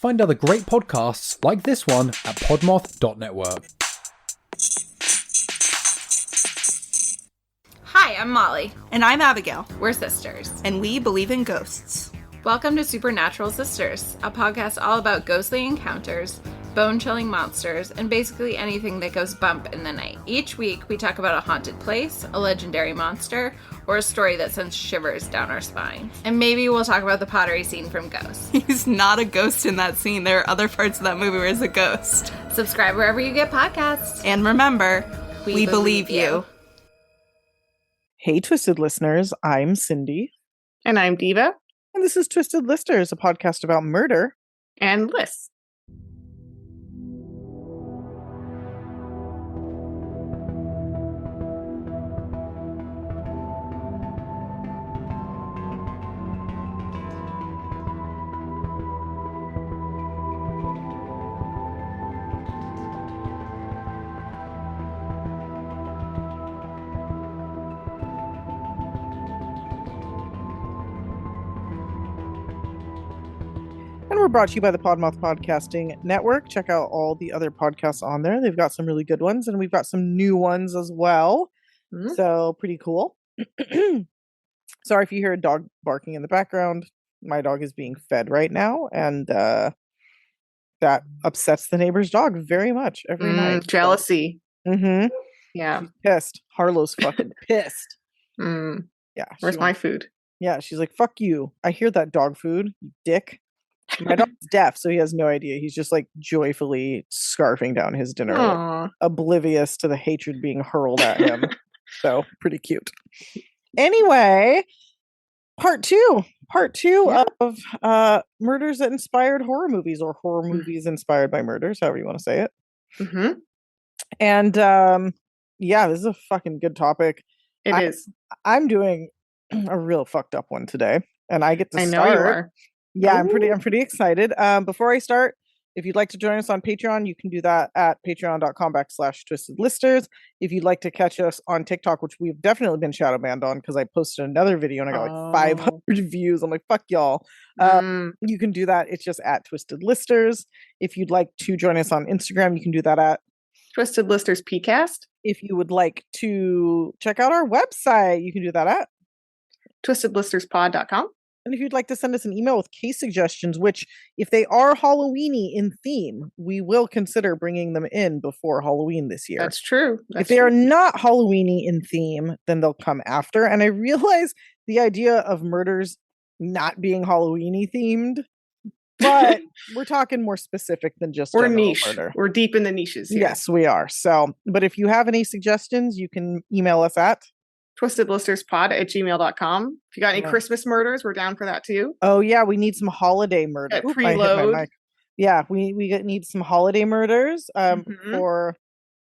Find other great podcasts like this one at podmoth.network. Hi, I'm Molly. And I'm Abigail. We're sisters. And we believe in ghosts. Welcome to Supernatural Sisters, a podcast all about ghostly encounters, bone-chilling monsters, and basically anything that goes bump in the night. Each week, we talk about a haunted place, a legendary monster, or a story that sends shivers down our spine. And maybe we'll talk about the pottery scene from Ghost. He's not a ghost in that scene. There are other parts of that movie where he's a ghost. Subscribe wherever you get podcasts. And remember, we believe you. Hey, Twisted listeners, I'm Cindy. And I'm Diva. And this is Twisted Listers, a podcast about murder and lists. And we're brought to you by the Podmoth Podcasting Network. Check out all the other podcasts on there. They've got some really good ones, and we've got some new ones as well. Mm-hmm. So pretty cool. Sorry if you hear a dog barking in the background. My dog is being fed right now, and that upsets the neighbor's dog very much every night. Jealousy. So. Mm-hmm. Yeah. She's pissed. Harlow's fucking pissed. Yeah. Where's my food? Yeah, she's like, fuck you. I hear that dog food, you dick. My dog's deaf, so he has no idea. He's just like joyfully scarfing down his dinner, like, oblivious to the hatred being hurled at him. So pretty cute. Anyway, part two of murders that inspired horror movies, or horror movies inspired by murders, however you want to say it. Mm-hmm. And yeah, this is a fucking good topic. It is. I'm doing a real fucked up one today, and I get to start. I know you are. Yeah, I'm pretty excited. Before I start, if you'd like to join us on Patreon, you can do that at patreon.com/twistedlisters. If you'd like to catch us on TikTok, which we've definitely been shadow banned on because I posted another video and I got like 500 views. I'm like, fuck y'all. You can do that. It's just at Twisted Listers. If you'd like to join us on Instagram, you can do that at Twisted Listers PCast. If you would like to check out our website, you can do that at twistedlisterspod.com. And if you'd like to send us an email with case suggestions, which if they are Halloween-y in theme, we will consider bringing them in before Halloween this year. That's true. If they are not Halloween-y in theme, then they'll come after. And I realize the idea of murders not being Halloween-y themed, but we're talking more specific than just we're niche. Murder. We're deep in the niches here. Yes, we are. So, but if you have any suggestions, you can email us at twistedlisterspod@gmail.com. If you got any Christmas murders, we're down for that too. Oh yeah, we need some holiday murders. Preload. Yeah, we need some holiday murders for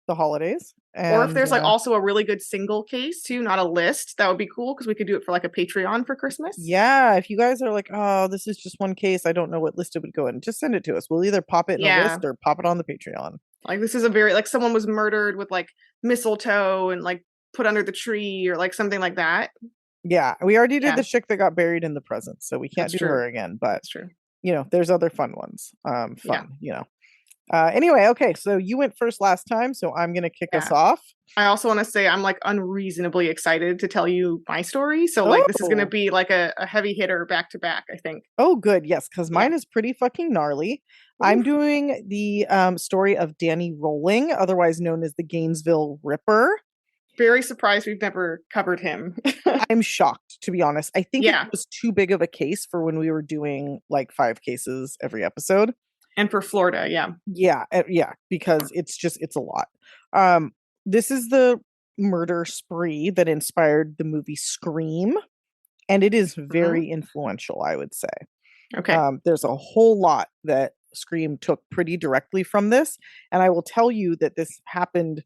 the holidays. And, or if there's like also a really good single case too, not a list, that would be cool because we could do it for like a Patreon for Christmas. Yeah, if you guys are like, oh, this is just one case, I don't know what list it would go in, just send it to us. We'll either pop it in a list or pop it on the Patreon. Like this is a very like someone was murdered with like mistletoe and like put under the tree or like something like that. Yeah, we already did the chick that got buried in the present, so we can't do her again. But that's true. You know, there's other fun ones. You know. Anyway, okay, so you went first last time, so I'm gonna kick us off. I also want to say I'm like unreasonably excited to tell you my story. So like this is gonna be like a heavy hitter back to back, I think. Oh, good, yes, because mine is pretty fucking gnarly. I'm doing the story of Danny Rolling, otherwise known as the Gainesville Ripper. Very surprised we've never covered him. I'm shocked, to be honest. I think it was too big of a case for when we were doing like 5 cases every episode. And for Florida, yeah, because it's a lot. This is the murder spree that inspired the movie Scream, and it is very influential, I would say. Okay, there's a whole lot that Scream took pretty directly from this, and I will tell you that this happened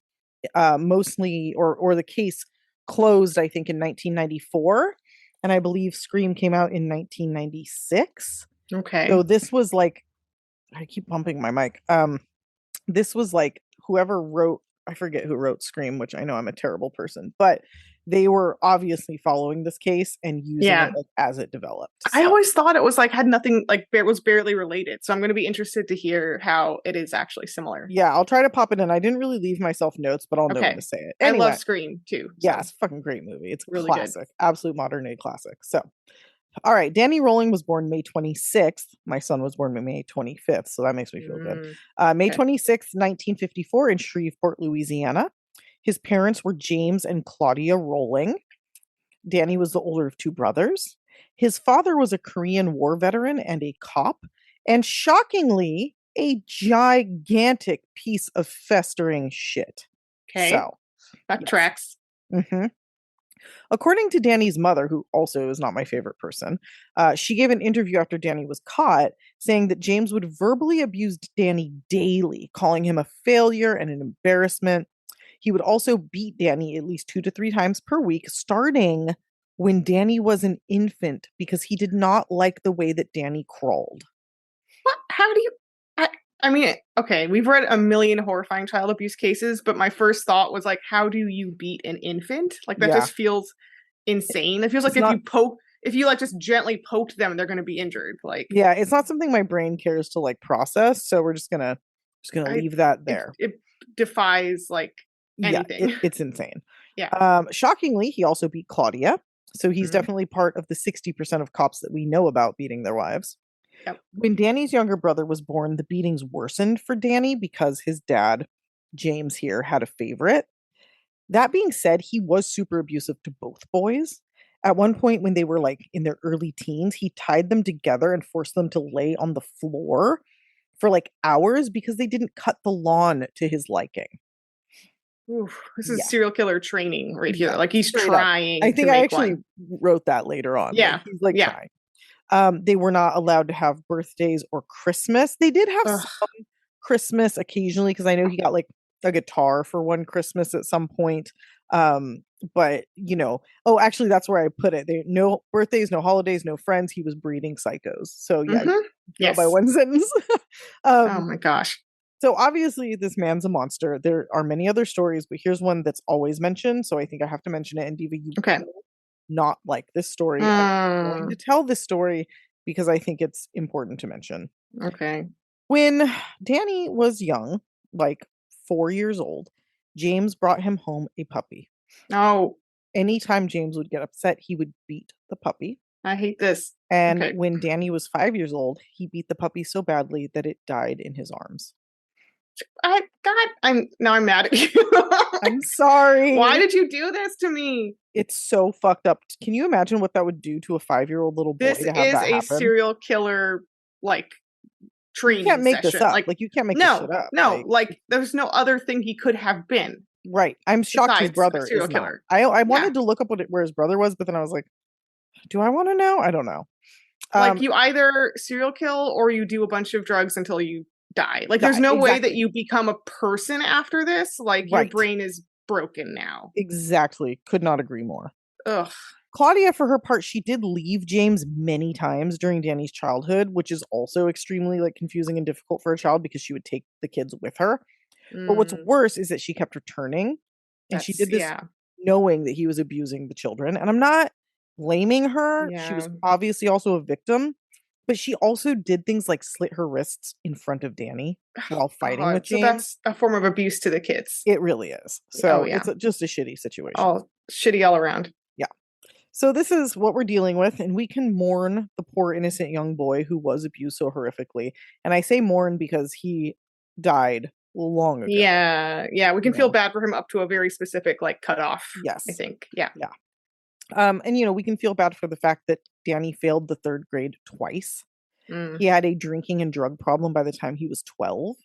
mostly, or the case closed, I think, in 1994, and I believe Scream came out in 1996. Okay, so this was like, I keep bumping my mic. This was like whoever wrote, I forget who wrote Scream, which I know I'm a terrible person, but they were obviously following this case and using it like, as it developed. I always thought it was like had nothing, like it was barely related. So I'm going to be interested to hear how it is actually similar. Yeah, I'll try to pop it in. I didn't really leave myself notes, but I'll know when to say it. Anyway, I love Scream too. So. Yeah, it's a fucking great movie. It's really classic, absolute modern day classic. So, all right, Danny Rolling was born May 26th. My son was born May 25th, so that makes me feel good. May 26th, 1954, in Shreveport, Louisiana. His parents were James and Claudia Rolling. Danny was the older of two brothers. His father was a Korean War veteran and a cop, and shockingly, a gigantic piece of festering shit. Okay, so that tracks. Mm-hmm. According to Danny's mother, who also is not my favorite person, she gave an interview after Danny was caught, saying that James would verbally abuse Danny daily, calling him a failure and an embarrassment. He would also beat Danny at least 2 to 3 times per week, starting when Danny was an infant, because he did not like the way that Danny crawled. What? How do you... I mean, okay, we've read a million horrifying child abuse cases, but my first thought was like, how do you beat an infant? Like that just feels insane. It feels like if you like just gently poked them, they're going to be injured. Like, yeah, it's not something my brain cares to like process, so we're just gonna leave that there. It defies like anything. Yeah, it's insane. Yeah. Shockingly, he also beat Claudia, so he's definitely part of the 60% of cops that we know about beating their wives. Yep. When Danny's younger brother was born, the beatings worsened for Danny because his dad, James here, had a favorite. That being said, he was super abusive to both boys. At one point, when they were like in their early teens, he tied them together and forced them to lay on the floor for like hours because they didn't cut the lawn to his liking. Oof, this is serial killer training right here. Like he's trying. I think I actually wrote that later on. Yeah. Like, he's like trying. They were not allowed to have birthdays or Christmas. They did have some Christmas occasionally because I know he got like a guitar for one Christmas at some point. But you know, actually that's where I put it. No birthdays, no holidays, no friends. He was breeding psychos. So yeah, by one sentence. Oh my gosh. So obviously this man's a monster. There are many other stories, but here's one that's always mentioned. So I think I have to mention it. And Diva, you not like this story. I'm going to tell this story because I think it's important to mention. Okay. When Danny was young, like 4 years old, James brought him home a puppy. Oh. Anytime James would get upset, he would beat the puppy. I hate this. And when Danny was 5 years old, he beat the puppy so badly that it died in his arms. I'm mad at you. I'm sorry. Why did you do this to me? It's so fucked up. Can you imagine what that would do to a 5-year-old little boy? This to have is that a happen? Serial killer like training. You can't make session. this up. Like you can't make this shit up. No, like there's no other thing he could have been. Right. I'm shocked his brother is not. I wanted to look up where his brother was, but then I was like, do I want to know? I don't know. Like you either serial kill or you do a bunch of drugs until you die. Like there's no way that you become a person after this. Like your brain is broken now. Exactly. Could not agree more. Ugh. Claudia, for her part, she did leave James many times during Danny's childhood, which is also extremely like confusing and difficult for a child because she would take the kids with her. But what's worse is that she kept returning, and she did this knowing that he was abusing the children. And I'm not blaming her. Yeah. She was obviously also a victim, but she also did things like slit her wrists in front of Danny while fighting with James. So that's a form of abuse to the kids. It really is. So it's just a shitty situation. Oh, shitty all around. Yeah. So this is what we're dealing with, and we can mourn the poor innocent young boy who was abused so horrifically. And I say mourn because he died long ago. Yeah. We can feel bad for him up to a very specific like cutoff. Yes. I think. Yeah. And we can feel bad for the fact that Danny failed the 3rd grade twice. He had a drinking and drug problem by the time he was 12,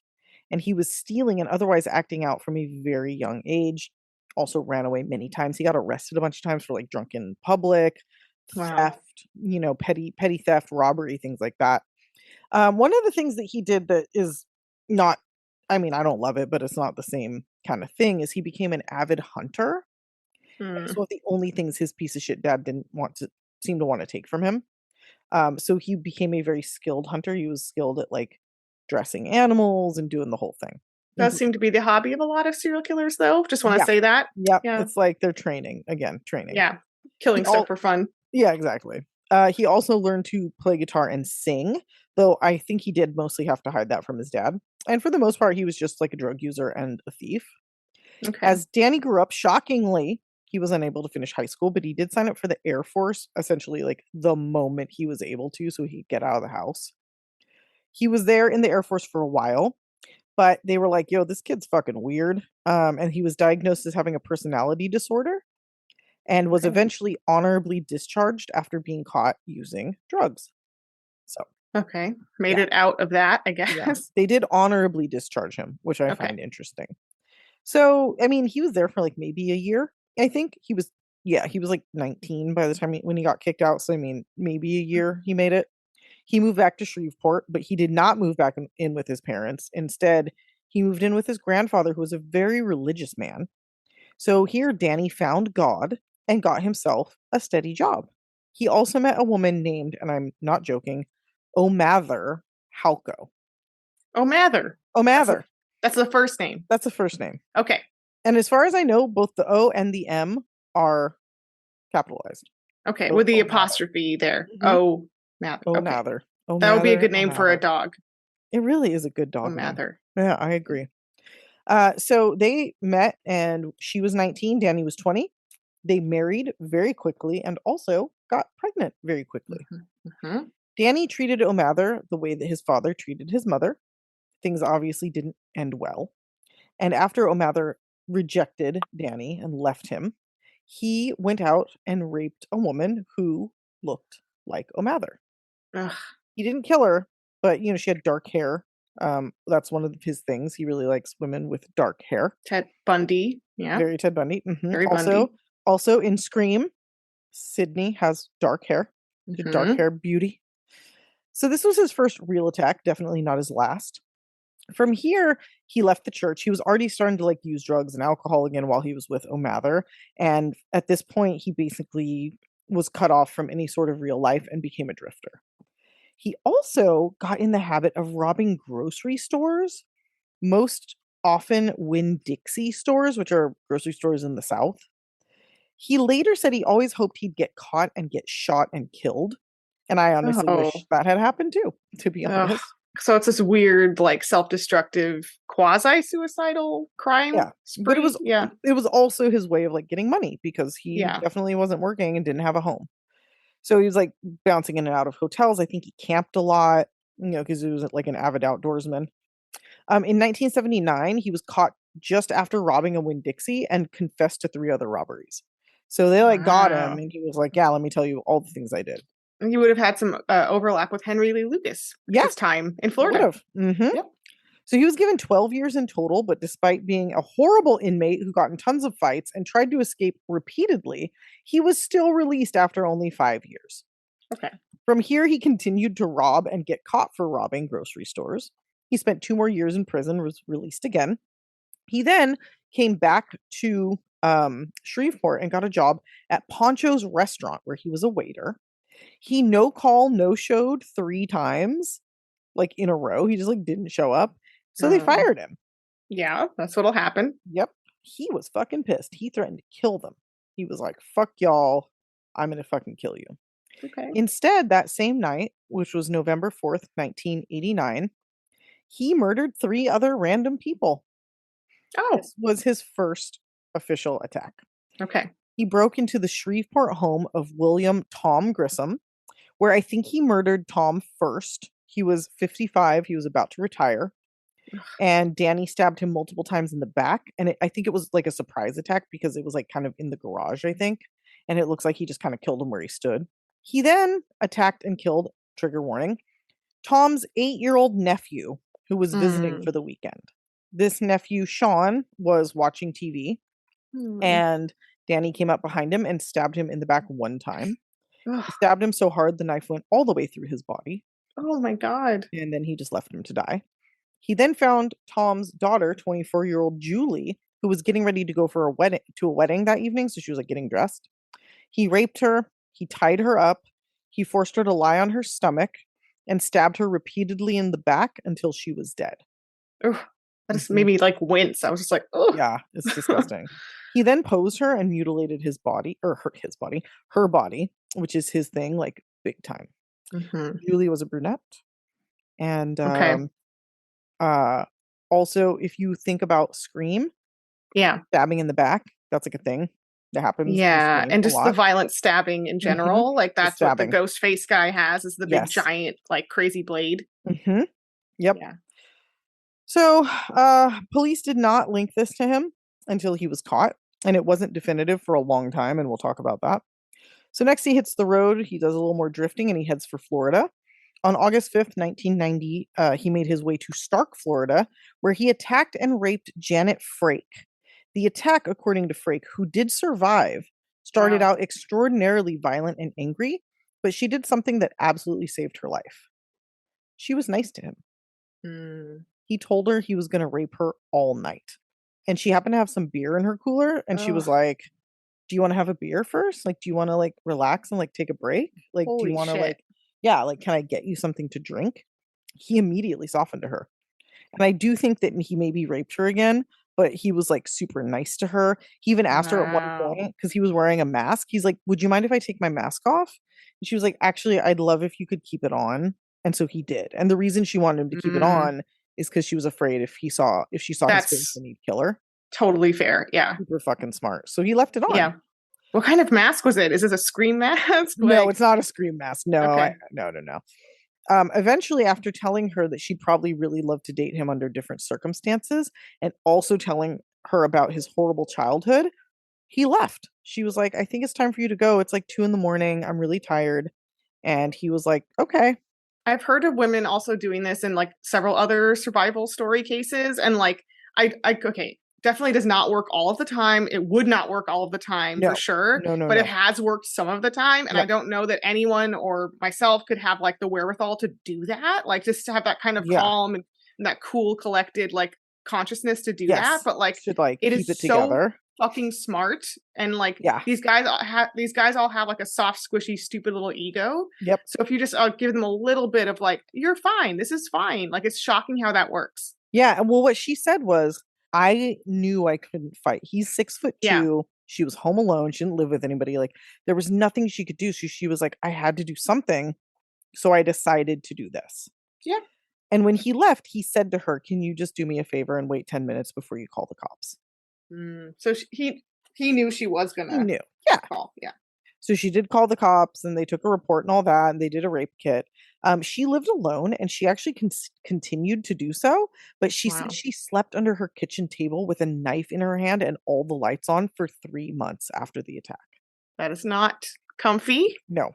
and he was stealing and otherwise acting out from a very young age. Also ran away many times. He got arrested a bunch of times for like drunk in public, theft, petty theft, robbery, things like that. One of the things that he did that is not, I mean, I don't love it, but it's not the same kind of thing, is he became an avid hunter. It's one of the only things his piece of shit dad didn't seem to want to take from him. So he became a very skilled hunter. He was skilled at like dressing animals and doing the whole thing. Does seem to be the hobby of a lot of serial killers, though. Just want to say that. Yep. Yeah. It's like they're training. Yeah. Killing stuff for fun. Yeah, exactly. He also learned to play guitar and sing, though I think he did mostly have to hide that from his dad. And for the most part, he was just like a drug user and a thief. Okay. As Danny grew up, shockingly, he was unable to finish high school, but he did sign up for the Air Force, essentially like the moment he was able to, so he could get out of the house. He was there in the Air Force for a while, but they were like, yo, this kid's fucking weird. And he was diagnosed as having a personality disorder and was eventually honorably discharged after being caught using drugs. So, okay. Made it out of that, I guess. Yeah. They did honorably discharge him, which I find interesting. So, I mean, he was there for like maybe a year. I think he was like 19 by the time when he got kicked out. So, I mean, maybe a year he made it. He moved back to Shreveport, but he did not move back in with his parents. Instead, he moved in with his grandfather, who was a very religious man. So here, Danny found God and got himself a steady job. He also met a woman named, and I'm not joking, O'Mather Halko. O'Mather. O'Mather. That's the first name. That's the first name. Okay. And as far as I know, both the O and the M are capitalized. Okay, with the apostrophe there. Mm-hmm. O'Mather. O'Mather. Okay. That would be a good name for a dog. It really is a good dog. O'Mather. Yeah, I agree. So they met and she was 19, Danny was 20. They married very quickly and also got pregnant very quickly. Mm-hmm. Danny treated O'Mather the way that his father treated his mother. Things obviously didn't end well. And after O'Mather rejected Danny and left him, he went out and raped a woman who looked like O'Mather. Ugh. He didn't kill her, but she had dark hair. That's one of his things. He really likes women with dark hair. Ted Bundy. Yeah. Very Ted Bundy. Mm-hmm. Very Bundy. Also in Scream, Sydney has dark hair. Mm-hmm. Dark hair beauty. So this was his first real attack, definitely not his last. From here, he left the church. He was already starting to like use drugs and alcohol again while he was with O'Mather. And at this point, he basically was cut off from any sort of real life and became a drifter. He also got in the habit of robbing grocery stores, most often Winn-Dixie stores, which are grocery stores in the South. He later said he always hoped he'd get caught and get shot and killed. And I honestly wish that had happened too, to be honest. So it's this weird, like, self-destructive, quasi-suicidal crime. Yeah, spree? But it was also his way of like getting money because he definitely wasn't working and didn't have a home. So he was like bouncing in and out of hotels. I think he camped a lot, because he was like an avid outdoorsman. In 1979, he was caught just after robbing a Winn-Dixie and confessed to 3 other robberies. So they got him, and he was like, "Yeah, let me tell you all the things I did." And he would have had some overlap with Henry Lee Lucas. His time in Florida. Mm-hmm. Yep. So he was given 12 years in total, but despite being a horrible inmate who got in tons of fights and tried to escape repeatedly, he was still released after only 5 years. Okay. From here, he continued to rob and get caught for robbing grocery stores. He spent 2 more years in prison, was released again. He then came back to Shreveport and got a job at Poncho's restaurant where he was a waiter. He no-showed 3 times, like in a row. He just like didn't show up. So they fired him. Yeah, that's what'll happen. Yep. He was fucking pissed. He threatened to kill them. He was like, fuck y'all. I'm going to fucking kill you. Okay. Instead, that same night, which was November 4th, 1989, he murdered 3 other random people. Oh. This was his first official attack. Okay. He broke into the Shreveport home of William Tom Grissom, where I think he murdered Tom first. He was 55. He was about to retire. And Danny stabbed him multiple times in the back. And I think it was like a surprise attack because it was like kind of in the garage, I think. And it looks like he just kind of killed him where he stood. He then attacked and killed, trigger warning, Tom's 8-year-old nephew who was visiting for the weekend. This nephew, Sean, was watching TV. And Danny came up behind him and stabbed him in the back 1 time. He stabbed him so hard the knife went all the way through his body. Oh my God. And then he just left him to die. He then found Tom's daughter, 24-year-old Julie, who was getting ready to go for a wedding that evening. So she was like getting dressed. He raped her. He tied her up. He forced her to lie on her stomach and stabbed her repeatedly in the back until she was dead. Ugh. That just made me like wince. I was just like, oh. Yeah, it's disgusting. He then posed her and mutilated his body, or her body, which is his thing, like big time. Julie was a brunette. And also, if you think about Scream, stabbing in the back, that's like a thing that happens. Yeah, and just the violent stabbing in general. Like that's what the ghost face guy has, is the big giant, like crazy blade. Yep. Yeah. So police did not link this to him until he was caught, and it wasn't definitive for a long time, and we'll talk about that. So next he hits the road, he does a little more drifting, and he heads for Florida. On August 5th, 1990, he made his way to Stark, Florida, where he attacked and raped Janet Frake. The attack, according to Frake, who did survive, started out extraordinarily violent and angry, but she did something that absolutely saved her life. She was nice to him. He told her he was going to rape her all night. And she happened to have some beer in her cooler, and she was like, do you want to have a beer first? Like, do you want to like relax and like take a break? Like, do you want to like, can I get you something to drink? He immediately softened to her. And I do think that he maybe raped her again, but he was like super nice to her. He even asked her at one point, because he was wearing a mask. He's like, would you mind if I take my mask off? And she was like, actually, I'd love if you could keep it on. And so he did. And the reason she wanted him to keep it on is because she was afraid if she saw his face, then he'd kill her. Totally fair. Yeah. Super fucking smart. So he left it on. Yeah. What kind of mask was it? Is this a Scream mask? No, it's not a Scream mask. No, no. Eventually, after telling her that she'd probably really love to date him under different circumstances, and also telling her about his horrible childhood, he left. She was like, I think it's time for you to go. It's like 2 a.m. I'm really tired. And he was like, okay. I've heard of women also doing this in like several other survival story cases. And like, definitely does not work all of the time. It would not work all of the time for sure. But it has worked some of the time. And I don't know that anyone or myself could have like the wherewithal to do that. Like just to have that kind of calm and that cool, collected like consciousness to do that. But like, should like it keep is it together. Fucking smart. And like these guys all have like a soft, squishy, stupid little ego. Yep. So if you just give them a little bit of like, you're fine. This is fine. Like it's shocking how that works. Yeah. And well, what she said was, I knew I couldn't fight. He's 6'2". Yeah. She was home alone. She didn't live with anybody. Like there was nothing she could do. So she was like, I had to do something. So I decided to do this. Yeah. And when he left, he said to her, can you just do me a favor and wait 10 minutes before you call the cops? So he knew she was going to. He knew. Call. Yeah. So she did call the cops, and they took a report and all that, and they did a rape kit. She lived alone, and she actually continued to do so, but she said she slept under her kitchen table with a knife in her hand and all the lights on for 3 months after the attack. That is not comfy. No.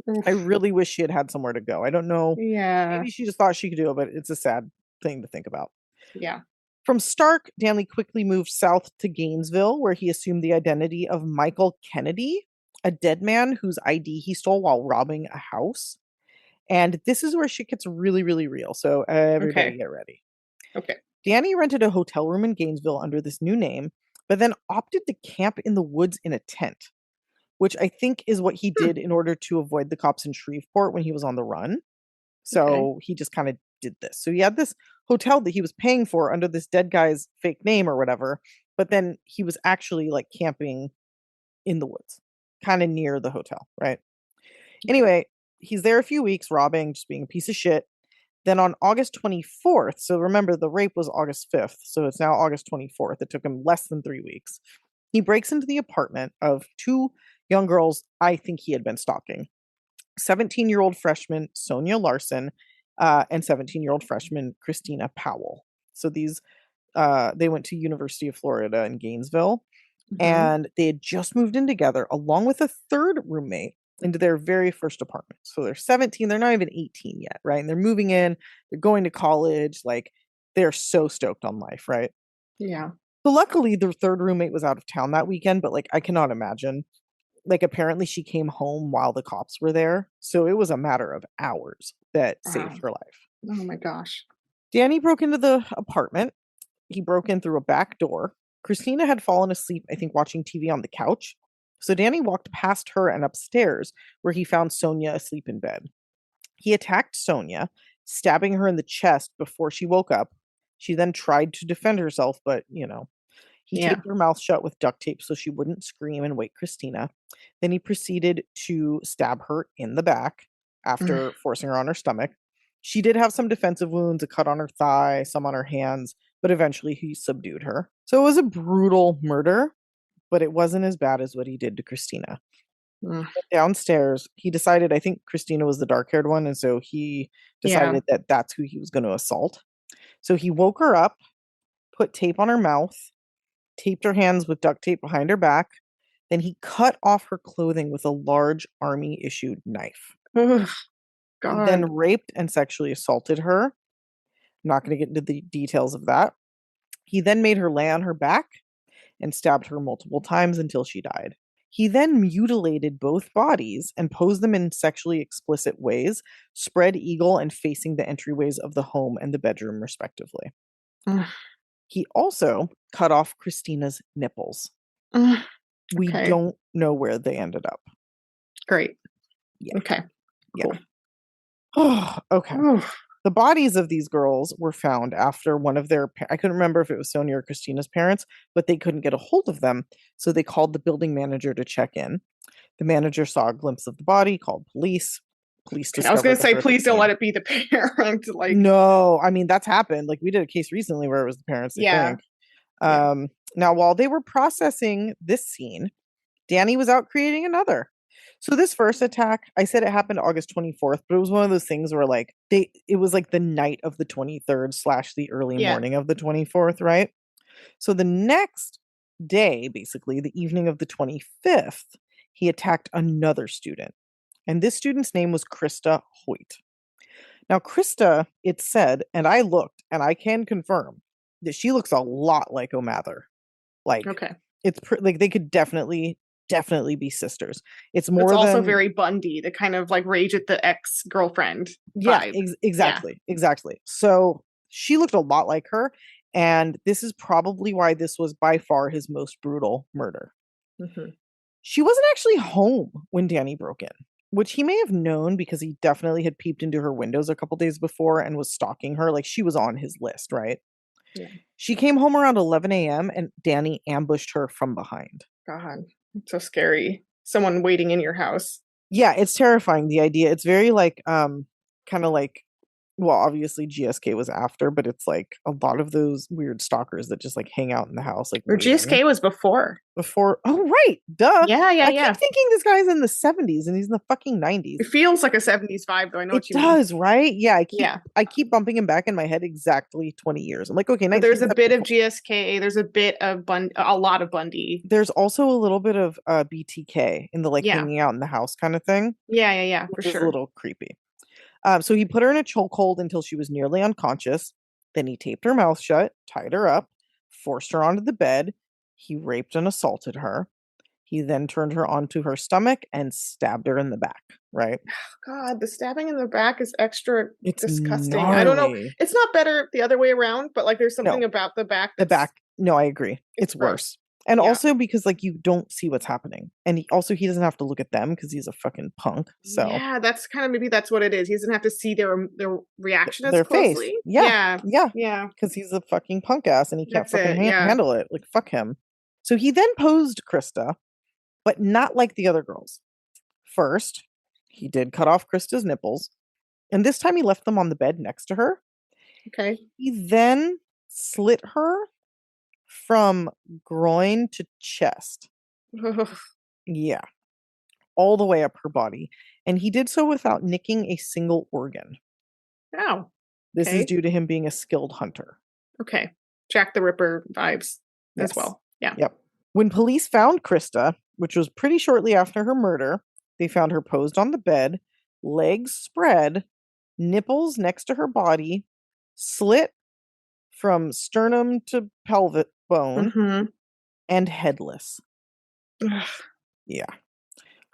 Oof. I really wish she had somewhere to go. I don't know. Yeah. Maybe she just thought she could do it, but it's a sad thing to think about. Yeah. From Stark, Danley quickly moved south to Gainesville, where he assumed the identity of Michael Kennedy, a dead man whose ID he stole while robbing a house. And this is where shit gets really, really real. So everybody get ready. Okay. Danny rented a hotel room in Gainesville under this new name, but then opted to camp in the woods in a tent, which I think is what he did in order to avoid the cops in Shreveport when he was on the run. So he just kind of did this. So he had this hotel that he was paying for under this dead guy's fake name or whatever, but then he was actually like camping in the woods, kind of near the hotel, right? Anyway, he's there a few weeks, robbing, just being a piece of shit. Then on August 24th, so remember the rape was August 5th, so it's now August 24th. It took him less than 3 weeks. He breaks into the apartment of 2 young girls I think he had been stalking. 17-year-old freshman Sonia Larson and 17-year-old freshman Christina Powell. So these, they went to University of Florida in Gainesville, and they had just moved in together along with a third roommate into their very first apartment. So they're 17, they're not even 18 yet, right? And they're moving in, they're going to college, like they're so stoked on life, right? Yeah. So luckily their third roommate was out of town that weekend, but like I cannot imagine. Like apparently she came home while the cops were there. So it was a matter of hours that saved her life. Oh my gosh. Danny broke into the apartment. He broke in through a back door. Christina had fallen asleep, I think, watching TV on the couch. So Danny walked past her and upstairs, where he found Sonia asleep in bed. He attacked Sonia, stabbing her in the chest before she woke up. She then tried to defend herself, but, he taped her mouth shut with duct tape so she wouldn't scream and wake Christina. Then he proceeded to stab her in the back after forcing her on her stomach. She did have some defensive wounds, a cut on her thigh, some on her hands, but eventually he subdued her. So it was a brutal murder, but it wasn't as bad as what he did to Christina. Downstairs, he decided, I think Christina was the dark-haired one, and so he decided that that's who he was going to assault. So he woke her up, put tape on her mouth, taped her hands with duct tape behind her back. Then he cut off her clothing with a large army-issued knife. God. He then raped and sexually assaulted her. I'm not going to get into the details of that. He then made her lay on her back and stabbed her multiple times until she died. He then mutilated both bodies and posed them in sexually explicit ways, spread eagle and facing the entryways of the home and the bedroom, respectively. He also cut off Christina's nipples. We don't know where they ended up. Great. Yeah. Okay. Cool. Yeah. Okay. The bodies of these girls were found after one of their, I couldn't remember if it was Sonia or Christina's parents, but they couldn't get a hold of them. So they called the building manager to check in. The manager saw a glimpse of the body, called police. I was going to say, please don't let it be the parent. No, I mean, that's happened. Like, we did a case recently where it was the parents, I think. Now, while they were processing this scene, Danny was out creating another. So this first attack, I said it happened August 24th, but it was one of those things where it was like the night of the 23rd / the early morning of the 24th, right? So the next day, basically the evening of the 25th, he attacked another student. And this student's name was Krista Hoyt. Now, Krista, it said, and I looked, and I can confirm that she looks a lot like O'Mather. It's they could definitely be sisters. It's also very Bundy, the kind of rage at the ex-girlfriend vibe. Exactly. So she looked a lot like her, and this is probably why this was by far his most brutal murder. She wasn't actually home when Danny broke in, which he may have known because he definitely had peeped into her windows a couple days before and was stalking her. Like, she was on his list, right? Yeah. She came home around 11 a.m. and Danny ambushed her from behind. God, it's so scary. Someone waiting in your house. Yeah, it's terrifying, the idea. It's very kind of like, well, obviously GSK was after, but it's like a lot of those weird stalkers that just hang out in the house. Or GSK was before. Oh, right. Duh. Yeah. I keep thinking this guy's in the 70s and he's in the fucking 90s. It feels like a 70s vibe, though. I know what you mean. It does, right? Yeah. I keep bumping him back in my head exactly 20 years. I'm like, okay, there's a bit of GSK. There's a bit of a lot of Bundy. There's also a little bit of BTK in the hanging out in the house kind of thing. Yeah, for sure. A little creepy. So he put her in a chokehold until she was nearly unconscious. Then he taped her mouth shut, tied her up, forced her onto the bed. He raped and assaulted her. He then turned her onto her stomach and stabbed her in the back, right? God, the stabbing in the back is extra disgusting. Gnarly. I don't know. It's not better the other way around, but there's something about the back. No, I agree. It's worse. And also because you don't see what's happening. And he doesn't have to look at them because he's a fucking punk. So yeah, that's maybe that's what it is. He doesn't have to see their reaction as their closely. Face. Yeah. Because he's a fucking punk ass and he can't handle it. Fuck him. So he then posed Krista, but not like the other girls. First, he did cut off Krista's nipples. And this time he left them on the bed next to her. Okay. He then slit her from groin to chest. Yeah. All the way up her body. And he did so without nicking a single organ. Wow. This is due to him being a skilled hunter. Okay. Jack the Ripper vibes as well. Yeah. Yep. When police found Krista, which was pretty shortly after her murder, they found her posed on the bed, legs spread, nipples next to her body, slit from sternum to pelvic bone, and headless. Yeah.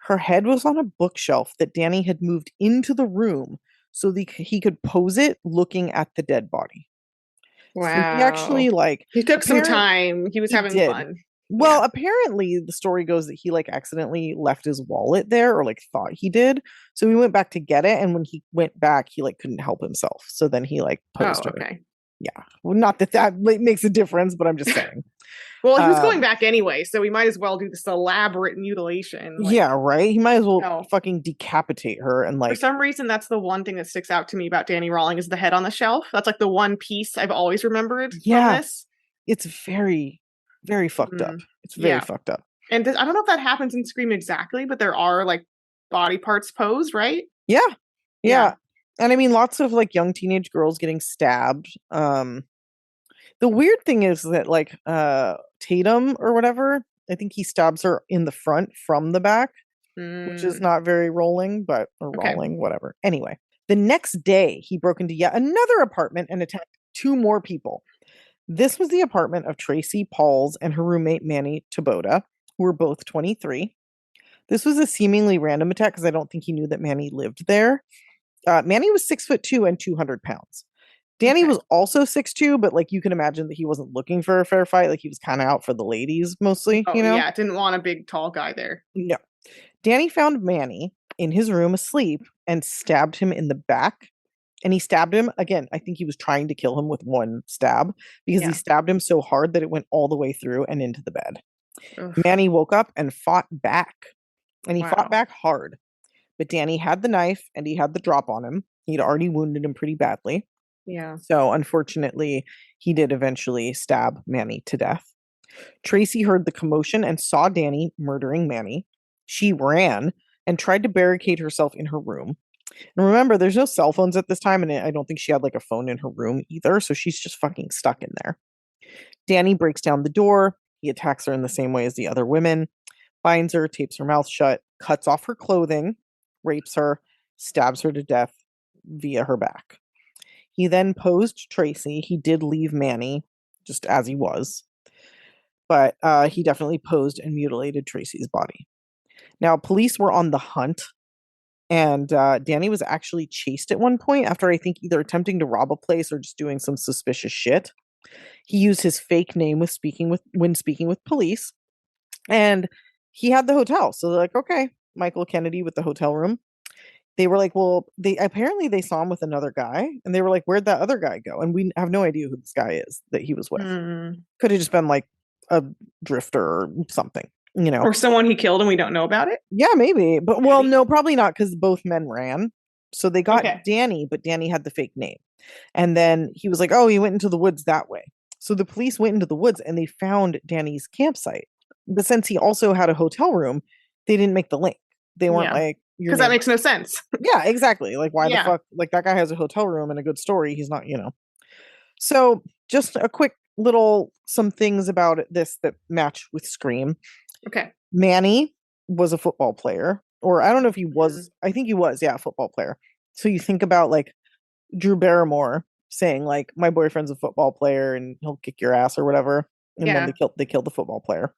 Her head was on a bookshelf that Danny had moved into the room so he could pose it looking at the dead body. Wow. So he actually he took some time. He was having fun. Well, apparently the story goes that he accidentally left his wallet there or thought he did. So he went back to get it. And when he went back, he couldn't help himself. So then he posed her. Okay. Yeah. Well, not that makes a difference, but I'm just saying. Well, he was going back anyway, so we might as well do this elaborate mutilation. Yeah, right? He might as well fucking decapitate her and For some reason, that's the one thing that sticks out to me about Danny Rawling is the head on the shelf. That's like the one piece I've always remembered from this. It's very, very fucked up. It's very fucked up. And I don't know if that happens in Scream exactly, but there are like body parts posed, right? Yeah. And I mean, lots of like young teenage girls getting stabbed. The weird thing is that like Tatum or whatever, I think he stabs her in the front from the back, which is not very rolling, rolling, whatever. Anyway, the next day he broke into yet another apartment and attacked 2 more people. This was the apartment of Tracy Pauls and her roommate Manny Taboda, who were both 23. This was a seemingly random attack because I don't think he knew that Manny lived there. Manny was 6'2" and 200 pounds. Danny was also 6'2", but like you can imagine that he wasn't looking for a fair fight. Like he was kind of out for the ladies mostly, you know? Yeah, didn't want a big tall guy there. No. Danny found Manny in his room asleep and stabbed him in the back. And he stabbed him again. I think he was trying to kill him with one stab because he stabbed him so hard that it went all the way through and into the bed. Ugh. Manny woke up and fought back. And he fought back hard. But Danny had the knife and he had the drop on him. He'd already wounded him pretty badly. Yeah. So unfortunately, he did eventually stab Manny to death. Tracy heard the commotion and saw Danny murdering Manny. She ran and tried to barricade herself in her room. And remember, there's no cell phones at this time, and I don't think she had like a phone in her room either, so she's just fucking stuck in there. Danny breaks down the door. He attacks her in the same way as the other women, binds her, tapes her mouth shut, cuts off her clothing, rapes her, stabs her to death via her back. He then posed Tracy. He did leave Manny just as he was, but he definitely posed and mutilated Tracy's body. Now, police were on the hunt, and Danny was actually chased at one point after I think either attempting to rob a place or just doing some suspicious shit. He used his fake name when speaking with police, and he had the hotel. So they're like, okay, Michael Kennedy with the hotel room. They were like, well, they saw him with another guy, and they were like, where'd that other guy go? And we have no idea who this guy is that he was with. Could have just been like a drifter or something, you know, or someone he killed and we don't know about it. Yeah, maybe, but well, no, probably not, because both men ran. So they got Danny, but Danny had the fake name, and then he was like, oh, he went into the woods that way. So the police went into the woods and they found Danny's campsite. But since he also had a hotel room, they didn't make the link. They weren't like, because that makes no sense. Yeah, exactly. Like, why the fuck? Like, that guy has a hotel room and a good story. He's not, you know. So just a quick some things about this that match with Scream. Okay. Manny was a football player, or I don't know if he was. I think he was, a football player. So you think about like Drew Barrymore saying like, my boyfriend's a football player and he'll kick your ass or whatever. And then they killed the football player.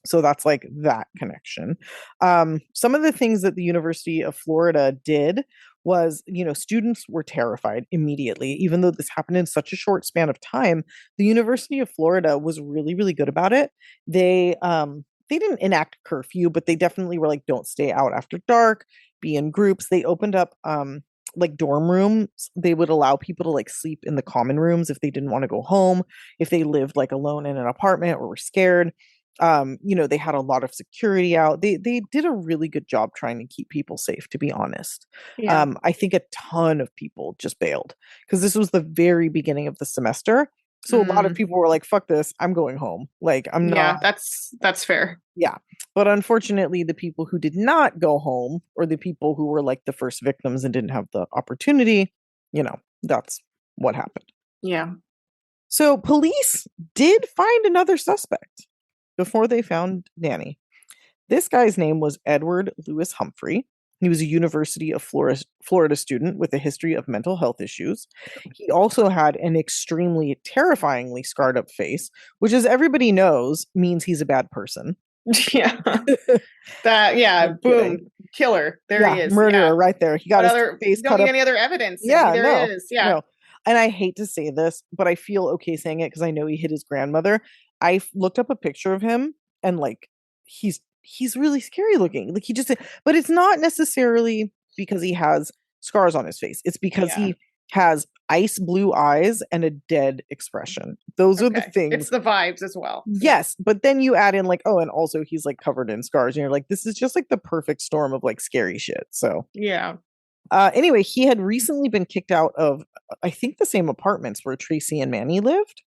So that's like that connection. Some of the things that the University of Florida did was, you know, students were terrified immediately, even though this happened in such a short span of time. The University of Florida was really, really good about it. They didn't enact curfew, but they definitely were like, don't stay out after dark, be in groups. They opened up like dorm rooms. They would allow people to like sleep in the common rooms if they didn't want to go home, if they lived like alone in an apartment or were scared. You know, they had a lot of security out. They did a really good job trying to keep people safe, to be honest. I think a ton of people just bailed because this was the very beginning of the semester. So a lot of people were like, fuck this, I'm going home. Like, I'm not. Yeah, that's fair. Yeah. But unfortunately, the people who did not go home, or the people who were like the first victims and didn't have the opportunity, you know, that's what happened. Yeah. So police did find another suspect before they found Danny. This guy's name was Edward Lewis Humphrey. He was a University of Florida student with a history of mental health issues. He also had an extremely terrifyingly scarred up face, which, as everybody knows, means he's a bad person. Yeah. Boom. Killer. There he is. Murderer right there. He got his face cut up. Any other evidence? Yeah, there is. Yeah. No. And I hate to say this, but I feel okay saying it because I know he hit his grandmother. I looked up a picture of him, and like he's really scary looking. Like but it's not necessarily because he has scars on his face. It's because he has ice blue eyes and a dead expression. Those are the things. It's the vibes as well. Yes, but then you add in like, oh, and also he's like covered in scars, and you're like, this is just like the perfect storm of like scary shit. So yeah. Anyway, he had recently been kicked out of, I think, the same apartments where Tracy and Manny lived,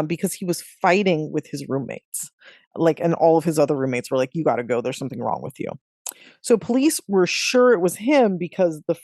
because he was fighting with his roommates. Like, and all of his other roommates were like, you got to go. There's something wrong with you. So police were sure it was him because the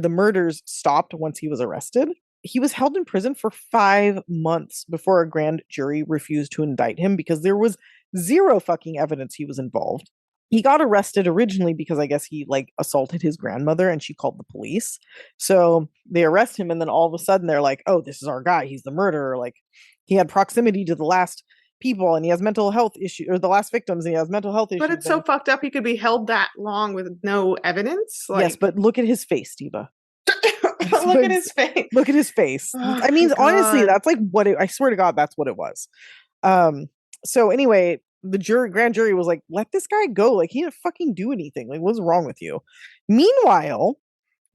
murders stopped once he was arrested. He was held in prison for 5 months before a grand jury refused to indict him because there was zero fucking evidence he was involved. He got arrested originally because I guess he like assaulted his grandmother and she called the police. So they arrest him and then all of a sudden they're like, oh, this is our guy. He's the murderer. Like he had proximity to the last people and he has mental health issues, or the last victims, and he has mental health issues. But it's so fucked up he could be held that long with no evidence. Like... Yes, but look at his face, Diva. Look at his face. Look at his face. Oh, I mean, honestly, that's like what I swear to God, that's what it was. So anyway, the grand jury was like, let this guy go. Like, he didn't fucking do anything. Like, what's wrong with you? Meanwhile,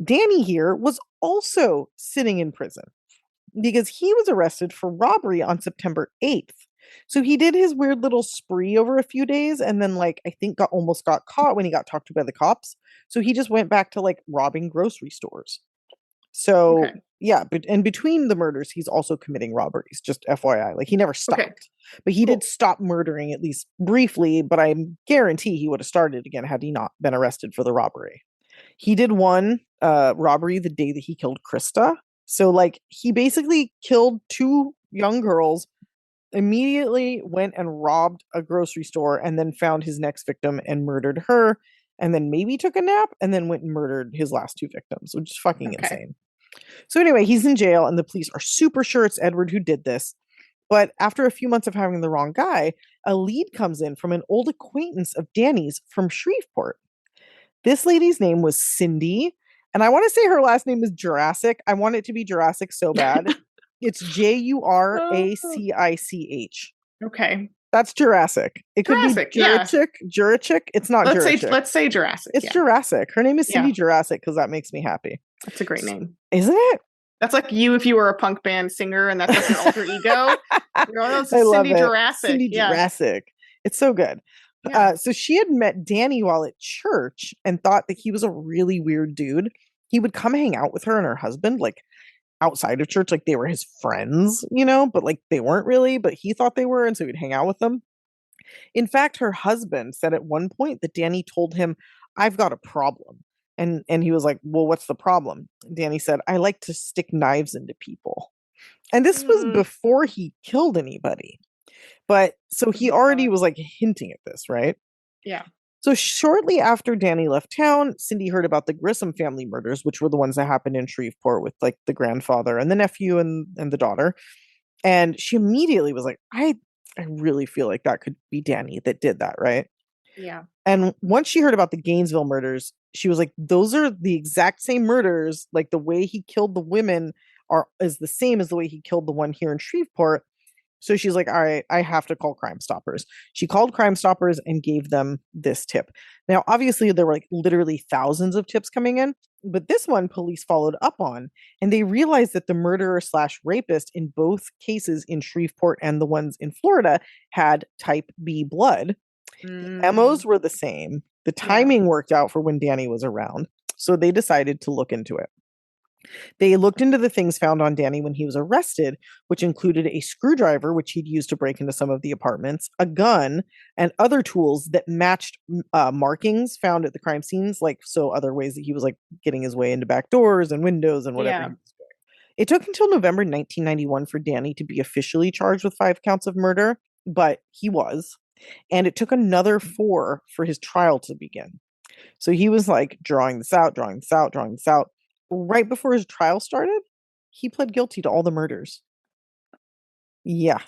Danny here was also sitting in prison because he was arrested for robbery on September 8th. So he did his weird little spree over a few days and then like I think almost got caught when he got talked to by the cops. So he just went back to like robbing grocery stores. So yeah, but and between the murders, he's also committing robberies, just FYI. Like he never stopped. But he did stop murdering at least briefly, but I guarantee he would have started again had he not been arrested for the robbery. He did one robbery the day that he killed Krista. So like he basically killed 2 young girls, immediately went and robbed a grocery store and then found his next victim and murdered her, and then maybe took a nap and then went and murdered his last 2 victims, which is fucking insane. So anyway, he's in jail and the police are super sure it's Edward who did this. But after a few months of having the wrong guy, a lead comes in from an old acquaintance of Danny's from Shreveport. This lady's name was Cindy, and I want to say her last name is Jurassic. I want it to be Jurassic so bad. It's Juracich. Okay. That's Jurassic. It could Jurassic, be Jurachic. Yeah. Jurachic. It's not Jurachic. Let's say Jurassic. It's Jurassic. Her name is Cindy Jurassic because that makes me happy. That's a great name. Isn't it? That's like you if you were a punk band singer and that's like your alter ego. Cindy Jurassic. Cindy Jurassic. It's so good. Yeah. So she had met Danny while at church and thought that he was a really weird dude. He would come hang out with her and her husband, like outside of church, like they were his friends, you know, but like they weren't really, but he thought they were, and so he'd hang out with them. In fact, her husband said at one point that Danny told him, I've got a problem. And he was like, well, what's the problem? Danny said, I like to stick knives into people. And this was before he killed anybody. But so he already was like hinting at this, right? Yeah. So shortly after Danny left town, Cindy heard about the Grissom family murders, which were the ones that happened in Shreveport with like the grandfather and the nephew and the daughter. And she immediately was like, I really feel like that could be Danny that did that, right? Yeah. And once she heard about the Gainesville murders, she was like, those are the exact same murders. Like the way he killed the women is the same as the way he killed the one here in Shreveport. So she's like, all right, I have to call Crime Stoppers. She called Crime Stoppers and gave them this tip. Now, obviously, there were like literally thousands of tips coming in, but this one police followed up on, and they realized that the murderer/rapist in both cases in Shreveport and the ones in Florida had type B blood. MOs were the same. The timing worked out for when Danny was around. So they decided to look into it. They looked into the things found on Danny when he was arrested, which included a screwdriver, which he'd used to break into some of the apartments, a gun, and other tools that matched markings found at the crime scenes, like so other ways that he was like getting his way into back doors and windows and whatever. Yeah. It took until November 1991 for Danny to be officially charged with 5 counts of murder, but he was. And it took another 4 for his trial to begin. So he was like drawing this out. Right before his trial started, he pled guilty to all the murders. Yeah.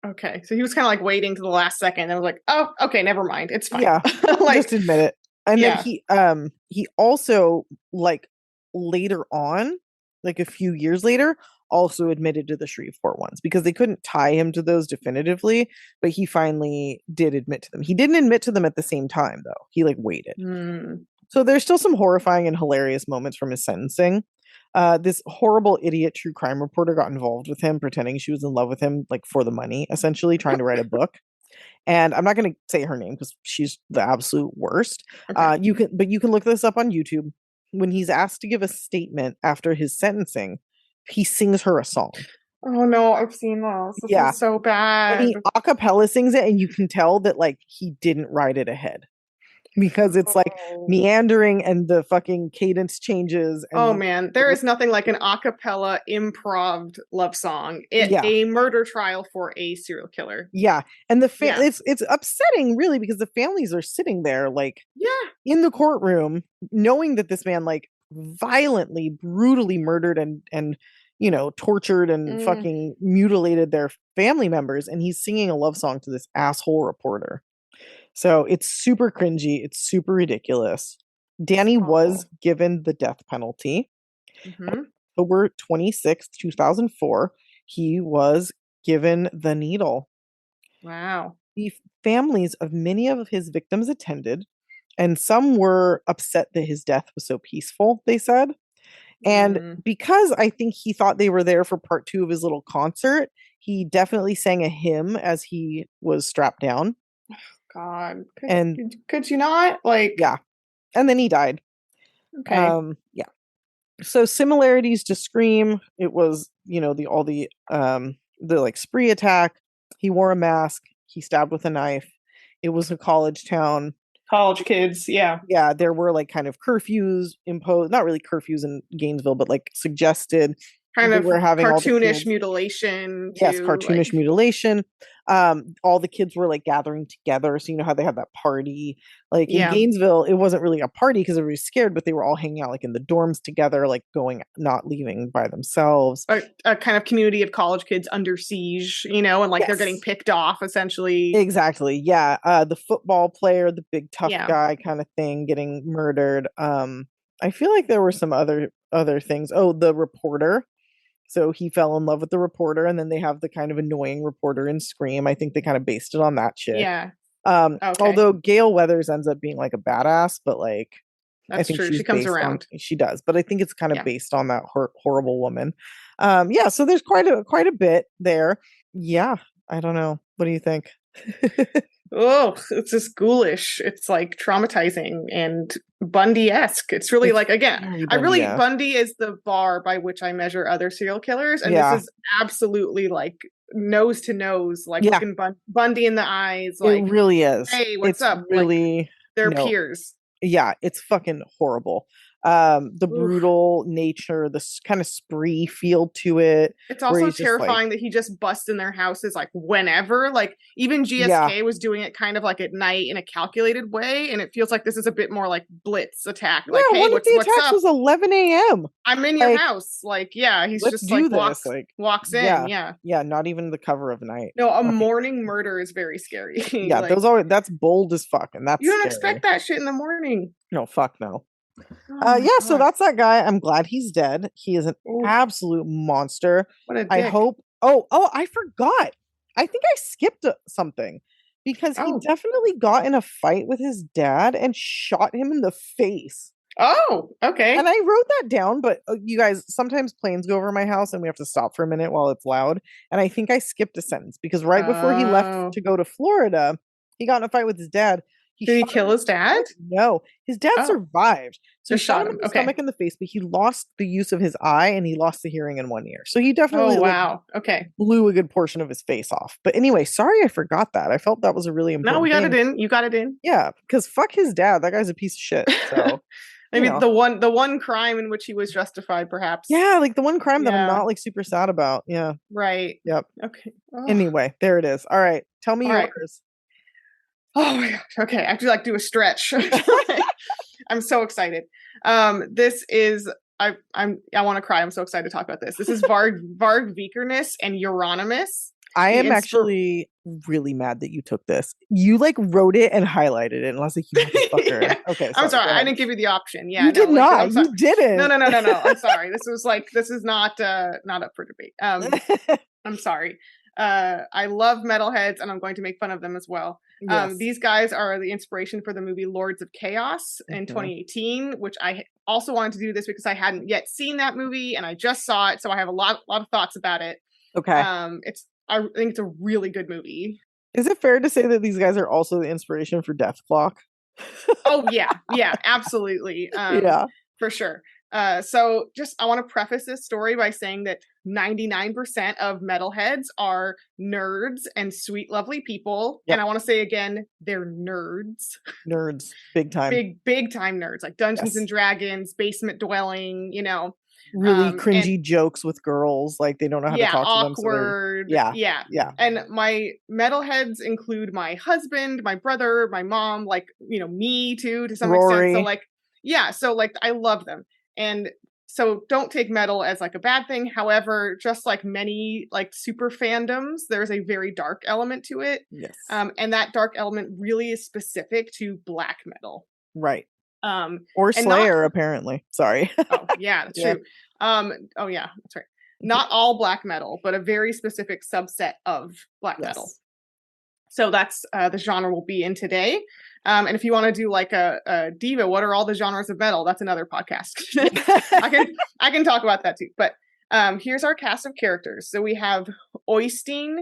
Okay. So he was kind of like waiting to the last second and was like, oh, okay, never mind. It's fine. Yeah. Like, just admit it. And then he also like later on, like a few years later, also admitted to the Shreveport ones because they couldn't tie him to those definitively, but he finally did admit to them. He didn't admit to them at the same time though. He like waited. So there's still some horrifying and hilarious moments from his sentencing. This horrible idiot true crime reporter got involved with him, pretending she was in love with him, like for the money, essentially trying to write a book. And I'm not going to say her name because she's the absolute worst. Okay. You can look this up on YouTube. When he's asked to give a statement after his sentencing, he sings her a song. Oh no, I've seen those. This is so bad. And he a cappella sings it, and you can tell that like he didn't write it ahead. Because it's like meandering and the fucking cadence changes. And oh man, there is nothing like an a cappella improv love song. A murder trial for a serial killer. Yeah, and it's upsetting really because the families are sitting there like in the courtroom knowing that this man like violently, brutally murdered and you know tortured and fucking mutilated their family members, and he's singing a love song to this asshole reporter. So it's super cringy. It's super ridiculous. Danny was given the death penalty. October 26th, 2004, he was given the needle. Wow. The families of many of his victims attended, and some were upset that his death was so peaceful, they said. And because I think he thought they were there for part 2 of his little concert, he definitely sang a hymn as he was strapped down. God, could you not and then he died. Okay. So similarities to Scream. It was the like spree attack. He wore a mask. He stabbed with a knife. It was a college town. College kids, yeah. There were like kind of curfews imposed, not really curfews in Gainesville, but like suggested. Kind of were having cartoonish mutilation. Yes, cartoonish mutilation. All the kids were like gathering together. So you know how they have that party. Like in Gainesville, it wasn't really a party because everybody was scared, but they were all hanging out like in the dorms together, like not leaving by themselves. A kind of community of college kids under siege, and like they're getting picked off essentially. Exactly. Yeah. The football player, the big tough guy kind of thing getting murdered. I feel like there were some other things. Oh, the reporter. So he fell in love with the reporter, and then they have the kind of annoying reporter in Scream. I think they kind of based it on that shit. Yeah. Although Gail Weathers ends up being like a badass, but like that's I think true. She comes around. She does, but I think it's kind of based on that horrible woman. So there's quite a bit there. Yeah, I don't know. What do you think? Oh, it's just ghoulish. It's like traumatizing and Bundy-esque. It's really like, again, Bundy is the bar by which I measure other serial killers. And this is absolutely like nose to nose, like looking Bundy in the eyes. Like, it really is. Hey, what's up? Really, like, they're peers. Yeah, it's fucking horrible. The brutal nature, the kind of spree feel to it. It's also terrifying that he just busts in their houses like whenever. Like even GSK was doing it kind of like at night in a calculated way, and it feels like this is a bit more like blitz attack. Like, hey, what's up? Was 11 a.m. I'm in your house. Like, he's just like walks in. Yeah, not even the cover of night. No, a morning murder is very scary. Yeah, like, that's bold as fuck, and that's you don't scary. expect that shit in the morning. No, fuck no. So that's that guy. I'm glad he's dead. He is an absolute monster. What a dick. I hope. Oh, I forgot. I think I skipped something because he definitely got in a fight with his dad and shot him in the face. Oh, okay. And I wrote that down, but you guys, sometimes planes go over my house and we have to stop for a minute while it's loud. And I think I skipped a sentence because right before he left to go to Florida, he got in a fight with his dad. Did he kill his dad? No, his dad survived. So he shot him in the stomach and the face, but he lost the use of his eye and he lost the hearing in one ear. So he definitely blew a good portion of his face off. But anyway, sorry I forgot that. I felt that was a really important No, we got thing. it in. You got it in. Yeah, because fuck his dad. That guy's a piece of shit. So I mean, the one crime in which he was justified, perhaps. Yeah, like the one crime that I'm not like super sad about. Yeah. Right. Yep. Okay. Anyway, there it is. All right. Tell me yours. Oh my gosh. Okay. I have to like do a stretch. I'm so excited. This is I want to cry. I'm so excited to talk about this. This is Varg Vikernes and Euronymous. I am actually really mad that you took this. You like wrote it and highlighted it, and I was like, "You motherfucker." Okay, I'm sorry. I didn't give you the option. Yeah, you did not. You didn't. No. I'm sorry. This is not up for debate. I'm sorry. I love metalheads, and I'm going to make fun of them as well. Yes. These guys are the inspiration for the movie Lords of Chaos in 2018, which I also wanted to do this because I hadn't yet seen that movie, and I just saw it, so I have a lot of thoughts about it. Okay. I think it's a really good movie. Is it fair to say that these guys are also the inspiration for Death Clock? Oh yeah, absolutely. Yeah, for sure. So just I want to preface this story by saying that 99% of metalheads are nerds and sweet, lovely people. Yep. And I want to say again, they're nerds. Nerds, big time. Big time nerds, like Dungeons and Dragons, basement dwelling, really cringy jokes with girls, like they don't know how to talk to them. Awkward. Yeah. And my metalheads include my husband, my brother, my mom, like, me too, to some Rory. extent. So like, I love them. And so don't take metal as like a bad thing. However, just like many like super fandoms, there's a very dark element to it. Yes. And that dark element really is specific to black metal. Right. Or Slayer, apparently. Sorry. Oh, yeah, that's true. Oh, yeah, that's right. Not all black metal, but a very specific subset of black metal. So that's the genre we'll be in today. And if you want to do like a diva, what are all the genres of metal? That's another podcast. I can talk about that too. But here's our cast of characters. So we have Oystein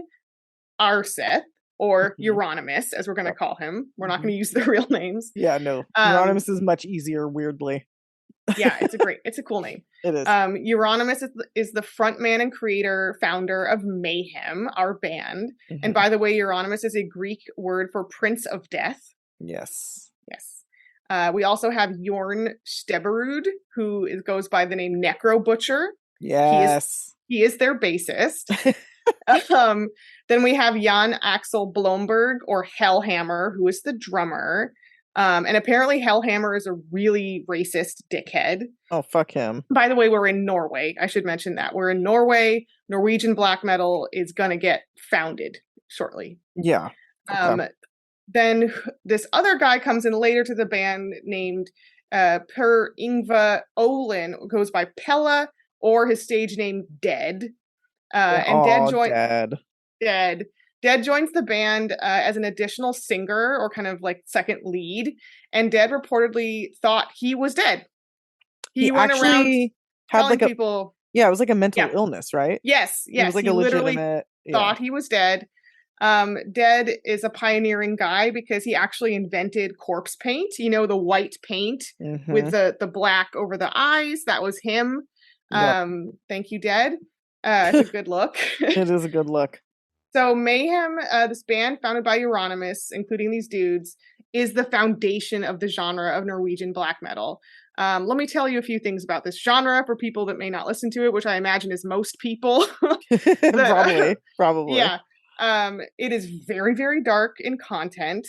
Arseth, or Euronymous, as we're going to call him. We're not going to use the real names. Yeah, no. Euronymous is much easier, weirdly. Yeah, it's a cool name. It is. Euronymous is the frontman and founder of Mayhem, our band. And by the way, Euronymous is a Greek word for Prince of Death. Yes. We also have Jorn Steberud, who goes by the name Necro Butcher. Yes. He is their bassist. Then we have Jan Axel Blomberg, or Hellhammer, who is the drummer. And apparently Hellhammer is a really racist dickhead. Oh, fuck him. By the way, we're in Norway. I should mention that. We're in Norway. Norwegian black metal is going to get founded shortly. Yeah. Okay. Then this other guy comes in later to the band named Per Ingva Olin, goes by Pella, or his stage name Dead. And Dead joins the band as an additional singer, or kind of like second lead. And Dead reportedly thought he was dead. He went around telling people. Yeah, it was like a mental illness, right? Yes. It was like a legitimate. Thought he was dead. Dead is a pioneering guy because he actually invented corpse paint. The white paint with the black over the eyes. That was him. Yep. Thank you, Dead. It's a good look. It is a good look. So Mayhem, this band founded by Euronymous, including these dudes, is the foundation of the genre of Norwegian black metal. Let me tell you a few things about this genre for people that may not listen to it, which I imagine is most people. Probably. Yeah. It is very, very dark in content,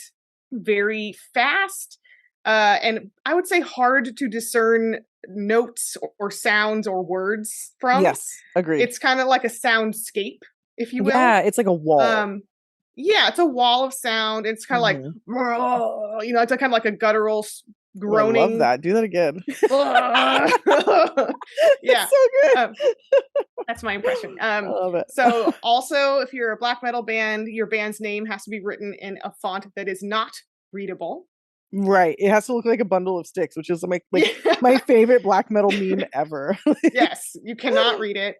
very fast, and I would say hard to discern notes or sounds or words from. Yes, agreed. It's kind of like a soundscape, if you will. Yeah, it's like a wall. It's a wall of sound. It's kind of like, it's kind of like a guttural groaning. I love that. Do that again. Yeah, it's so good. That's my impression. I love it. So also, if you're a black metal band, your band's name has to be written in a font that is not readable. Right. It has to look like a bundle of sticks, which is my favorite black metal meme ever. Yes, you cannot read it.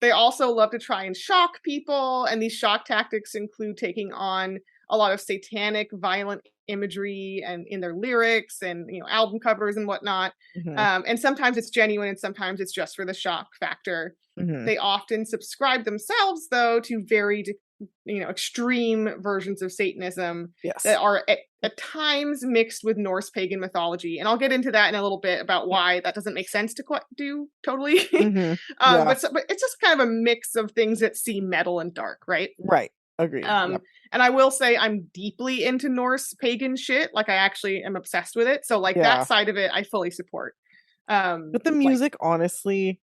They also love to try and shock people, and these shock tactics include taking on a lot of satanic, violent imagery and in their lyrics and album covers and whatnot. And sometimes it's genuine, and sometimes it's just for the shock factor. They often subscribe themselves, though, to very extreme versions of Satanism that are at times mixed with Norse pagan mythology. And I'll get into that in a little bit about why that doesn't make sense to do totally. But it's just kind of a mix of things that seem metal and dark, right? Right. Agreed. And I will say I'm deeply into Norse pagan shit. Like, I actually am obsessed with it. So that side of it, I fully support. But the music, honestly,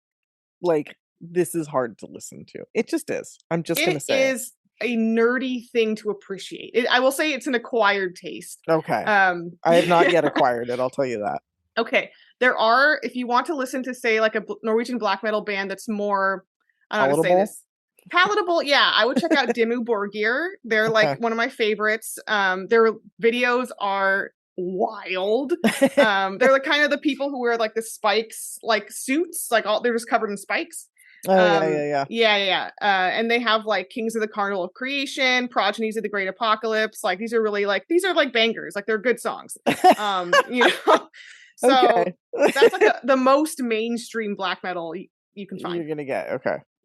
this is hard to listen to. It just is. I'm just going to say it is a nerdy thing to appreciate. I will say it's an acquired taste. Okay. I have not yet acquired it. I'll tell you that. Okay. There are, if you want to listen to, say, like a Norwegian black metal band that's more, I don't know how to say this. Palatable, yeah. I would check out Dimmu Borgir. They're like one of my favorites. Their videos are wild. They're like kind of the people who wear like the spikes, like suits, like they're just covered in spikes. Yeah. And they have like Kings of the Carnival of Creation, Progenies of the Great Apocalypse. Like these are like bangers. Like they're good songs. You know. So that's like the most mainstream black metal you can find. You're gonna get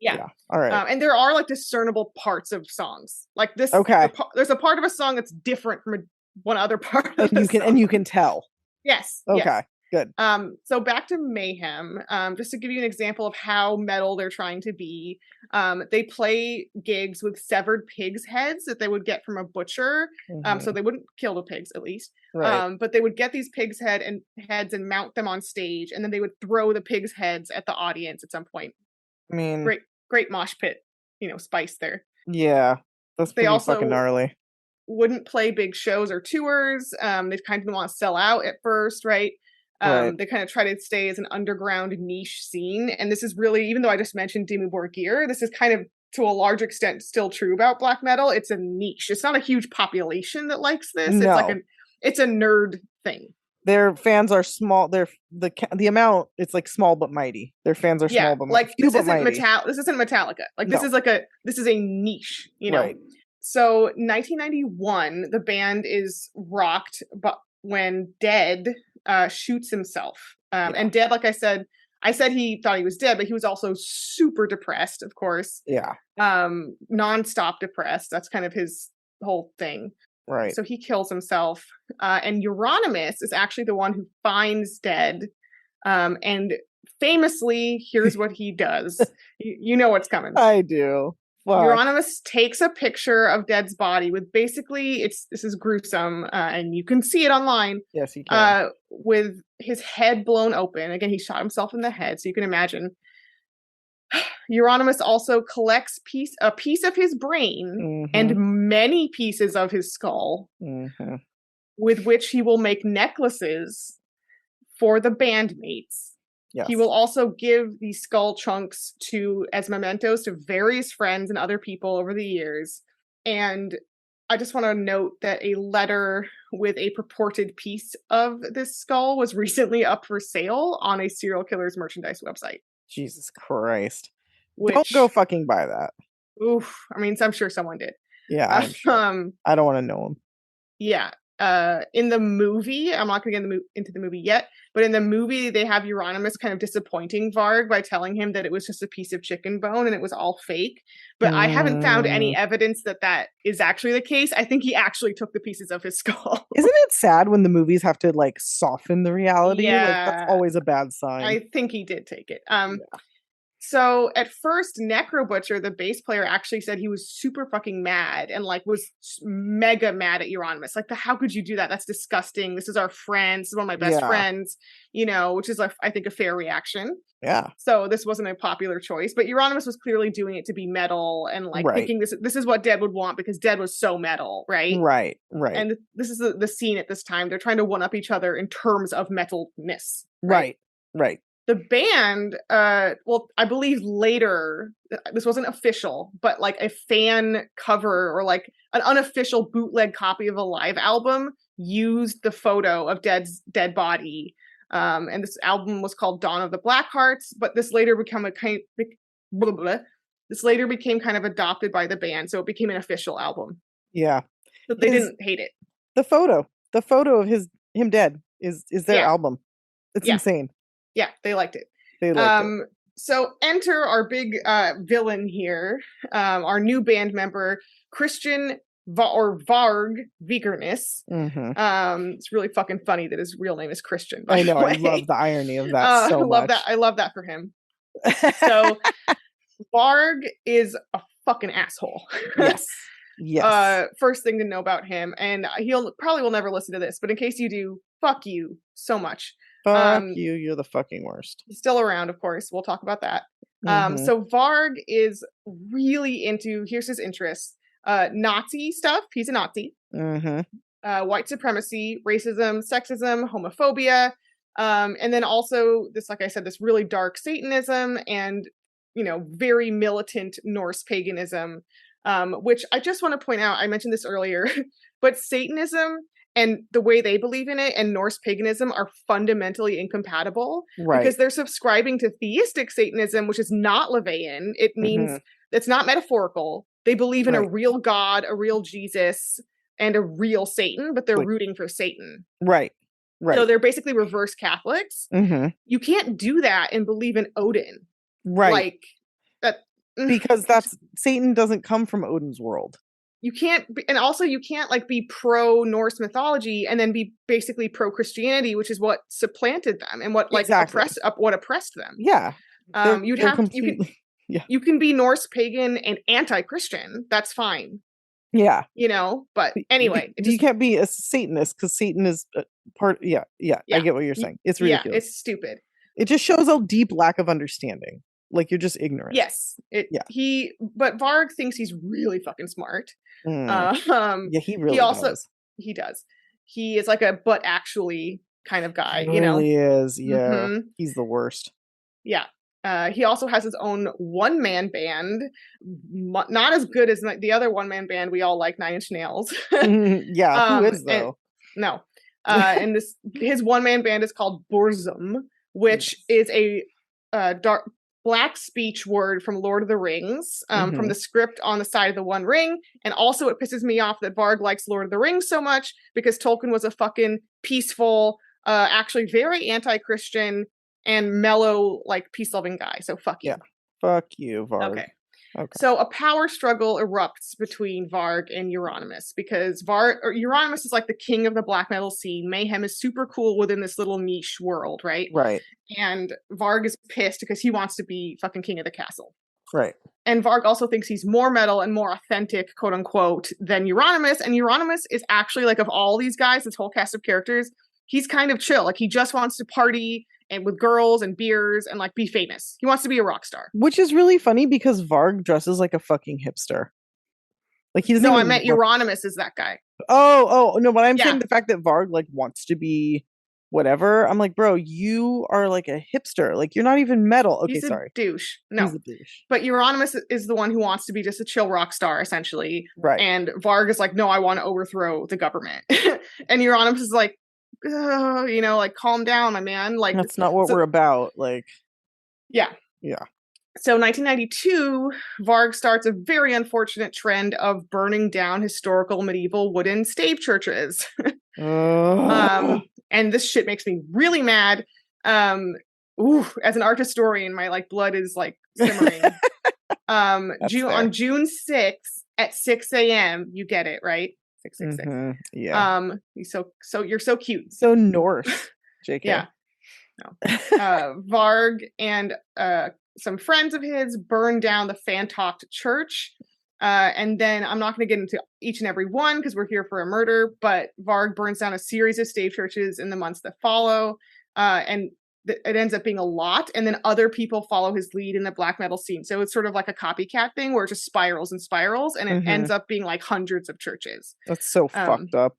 Yeah. All right. And there are like discernible parts of songs like this. There's a part of a song that's different from one other part. And you can tell. Yes. Okay. Yes. Good. So back to Mayhem. Just to give you an example of how metal they're trying to be. They play gigs with severed pigs' heads that they would get from a butcher. So they wouldn't kill the pigs, at least. Right. But they would get these pigs' heads and mount them on stage, and then they would throw the pigs' heads at the audience at some point. I mean, great mosh pit, spice there. Yeah, that's pretty fucking gnarly. Wouldn't play big shows or tours. They kind of want to sell out at first, right? They kind of try to stay as an underground niche scene. And this is really, even though I just mentioned Dimmu Borgir, this is kind of to a large extent still true about black metal. It's a niche. It's not a huge population that likes this. No. It's a nerd thing. Their fans are small. They're the amount. It's like small but mighty. Their fans are small but mighty. This isn't Metallica. Like this is a niche. Right. So 1991, the band is rocked, but when Dead shoots himself, and Dead, like I said he thought he was dead, but he was also super depressed, of course. Yeah. Nonstop depressed. That's kind of his whole thing. Right. So he kills himself. And Euronymous is actually the one who finds Dead. And famously, here's what he does. You know what's coming. I do. Fuck. Euronymous takes a picture of Dead's body with basically, this is gruesome, and you can see it online. Yes, you can. With his head blown open. Again, he shot himself in the head, so you can imagine. Euronymous also collects a piece of his brain and many pieces of his skull, with which he will make necklaces for the bandmates. Yes. He will also give these skull chunks as mementos to various friends and other people over the years. And I just want to note that a letter with a purported piece of this skull was recently up for sale on a serial killer's merchandise website. Jesus Christ. Don't go fucking buy that. Oof. I mean, I'm sure someone did. Yeah. Sure. I don't want to know him. Yeah. In the movie, I'm not going to get into the movie yet, but in the movie, they have Euronymous kind of disappointing Varg by telling him that it was just a piece of chicken bone and it was all fake. But I haven't found any evidence that is actually the case. I think he actually took the pieces of his skull. Isn't it sad when the movies have to like soften the reality? Yeah. Like, that's always a bad sign. I think he did take it. So at first, Necro Butcher, the bass player, actually said he was super fucking mad and like was mega mad at Euronymous. Like, how could you do that? That's disgusting. This is our friend. This is one of my best friends, which is, I think, a fair reaction. Yeah. So this wasn't a popular choice, but Euronymous was clearly doing it to be metal and like thinking this is what Dead would want because Dead was so metal, right? Right. And this is the scene at this time. They're trying to one up each other in terms of metalness. Right. The band, I believe later, this wasn't official, but like a fan cover or like an unofficial bootleg copy of a live album used the photo of Dead's dead body. And this album was called Dawn of the Black Hearts, but this later became kind of adopted by the band, so it became an official album. Yeah. But they didn't hate it. The photo of him dead is their album. It's insane. Yeah, they liked it. It. So enter our big villain here, our new band member, Christian Varg Vikernes. It's really fucking funny that his real name is Christian. I know. I love the irony of that so much. I love that for him. So Varg is a fucking asshole. Yes. First thing to know about him, and he'll probably will never listen to this, but in case you do, fuck you so much. Fuck you, you're the fucking worst. He's still around, of course. We'll talk about that. So Varg is really into, here's his interests, Nazi stuff. He's a Nazi. White supremacy, racism, sexism, homophobia, and then also this, like I said, this really dark Satanism and very militant Norse paganism, which I just want to point out, I mentioned this earlier, but Satanism and the way they believe in it and Norse paganism are fundamentally incompatible, because they're subscribing to theistic Satanism, which is not Levian. It means it's not metaphorical. They believe in a real God, a real Jesus, and a real Satan, but they're rooting for Satan. Right. So they're basically reverse Catholics. You can't do that and believe in Odin. Right. Like that. Because Satan doesn't come from Odin's world. You can't, and also you can't like be pro Norse mythology and then be basically pro Christianity, which is what supplanted them and what like oppressed them. Yeah. You can be Norse pagan and anti-Christian. That's fine. Yeah. But anyway. You can't be a Satanist because Satan is part. Yeah. I get what you're saying. It's ridiculous. Yeah, it's stupid. It just shows a deep lack of understanding. Like, you're just ignorant. Yes. But Varg thinks he's really fucking smart. Yeah, he really does. He does. He is like a but actually kind of guy, He really is. Yeah. He's the worst. Yeah. He also has his own one-man band, not as good as the other one-man band we all like, Nine Inch Nails. Yeah, who is though? And his one-man band is called Burzum, which is a dark black speech word from Lord of the Rings, from the script on the side of the One Ring. And also it pisses me off that Varg likes Lord of the Rings so much because Tolkien was a fucking peaceful, actually very anti-Christian and mellow, like, peace-loving guy. So fuck you. Yeah. Fuck you, Varg. Okay. So a power struggle erupts between Varg and Euronymous because Euronymous is like the king of the black metal scene. Mayhem is super cool within this little niche world, right? Right. And Varg is pissed because he wants to be fucking king of the castle. Right. And Varg also thinks he's more metal and more authentic, quote unquote, than Euronymous. And Euronymous is actually, like, of all these guys, this whole cast of characters, he's kind of chill. Like, he just wants to party and with girls and beers and like be famous. He wants to be a rock star. Which is really funny because Varg dresses like a fucking hipster. Like, he doesn't. No, I meant Euronymous is that guy. Oh no, but I'm saying the fact that Varg like wants to be whatever. I'm like, bro, you are like a hipster. Like, you're not even metal. Okay, he's sorry. Douche. No. He's a douche. But Euronymous is the one who wants to be just a chill rock star, essentially. Right. And Varg is like, no, I want to overthrow the government. And Euronymous is like, like, calm down, my man. Like, that's not what we're about. Like, yeah. So 1992, Varg starts a very unfortunate trend of burning down historical medieval wooden stave churches. And this shit makes me really mad. As an art historian, my like blood is like simmering. On June 6th at 6 a.m. You get it, right? 666. Yeah. You're so cute. So Norse. JK. Yeah. No. Varg and some friends of his burned down the Fantocht church. And then I'm not going to get into each and every one because we're here for a murder, but Varg burns down a series of stave churches in the months that follow. And it ends up being a lot. And then other people follow his lead in the black metal scene. So it's sort of like a copycat thing where it just spirals and spirals. And it ends up being like hundreds of churches. That's so fucked up.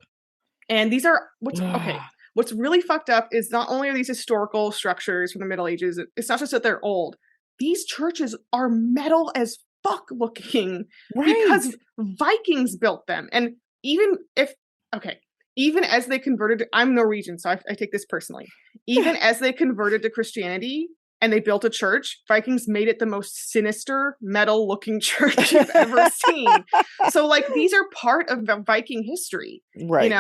And these are what's really fucked up is not only are these historical structures from the Middle Ages, it's not just that they're old. These churches are metal as fuck looking because Vikings built them. And even as they converted, I'm Norwegian, so I take this personally. Even as they converted to Christianity and they built a church, Vikings made it the most sinister, metal-looking church you've ever seen. So, like, these are part of the Viking history. Right.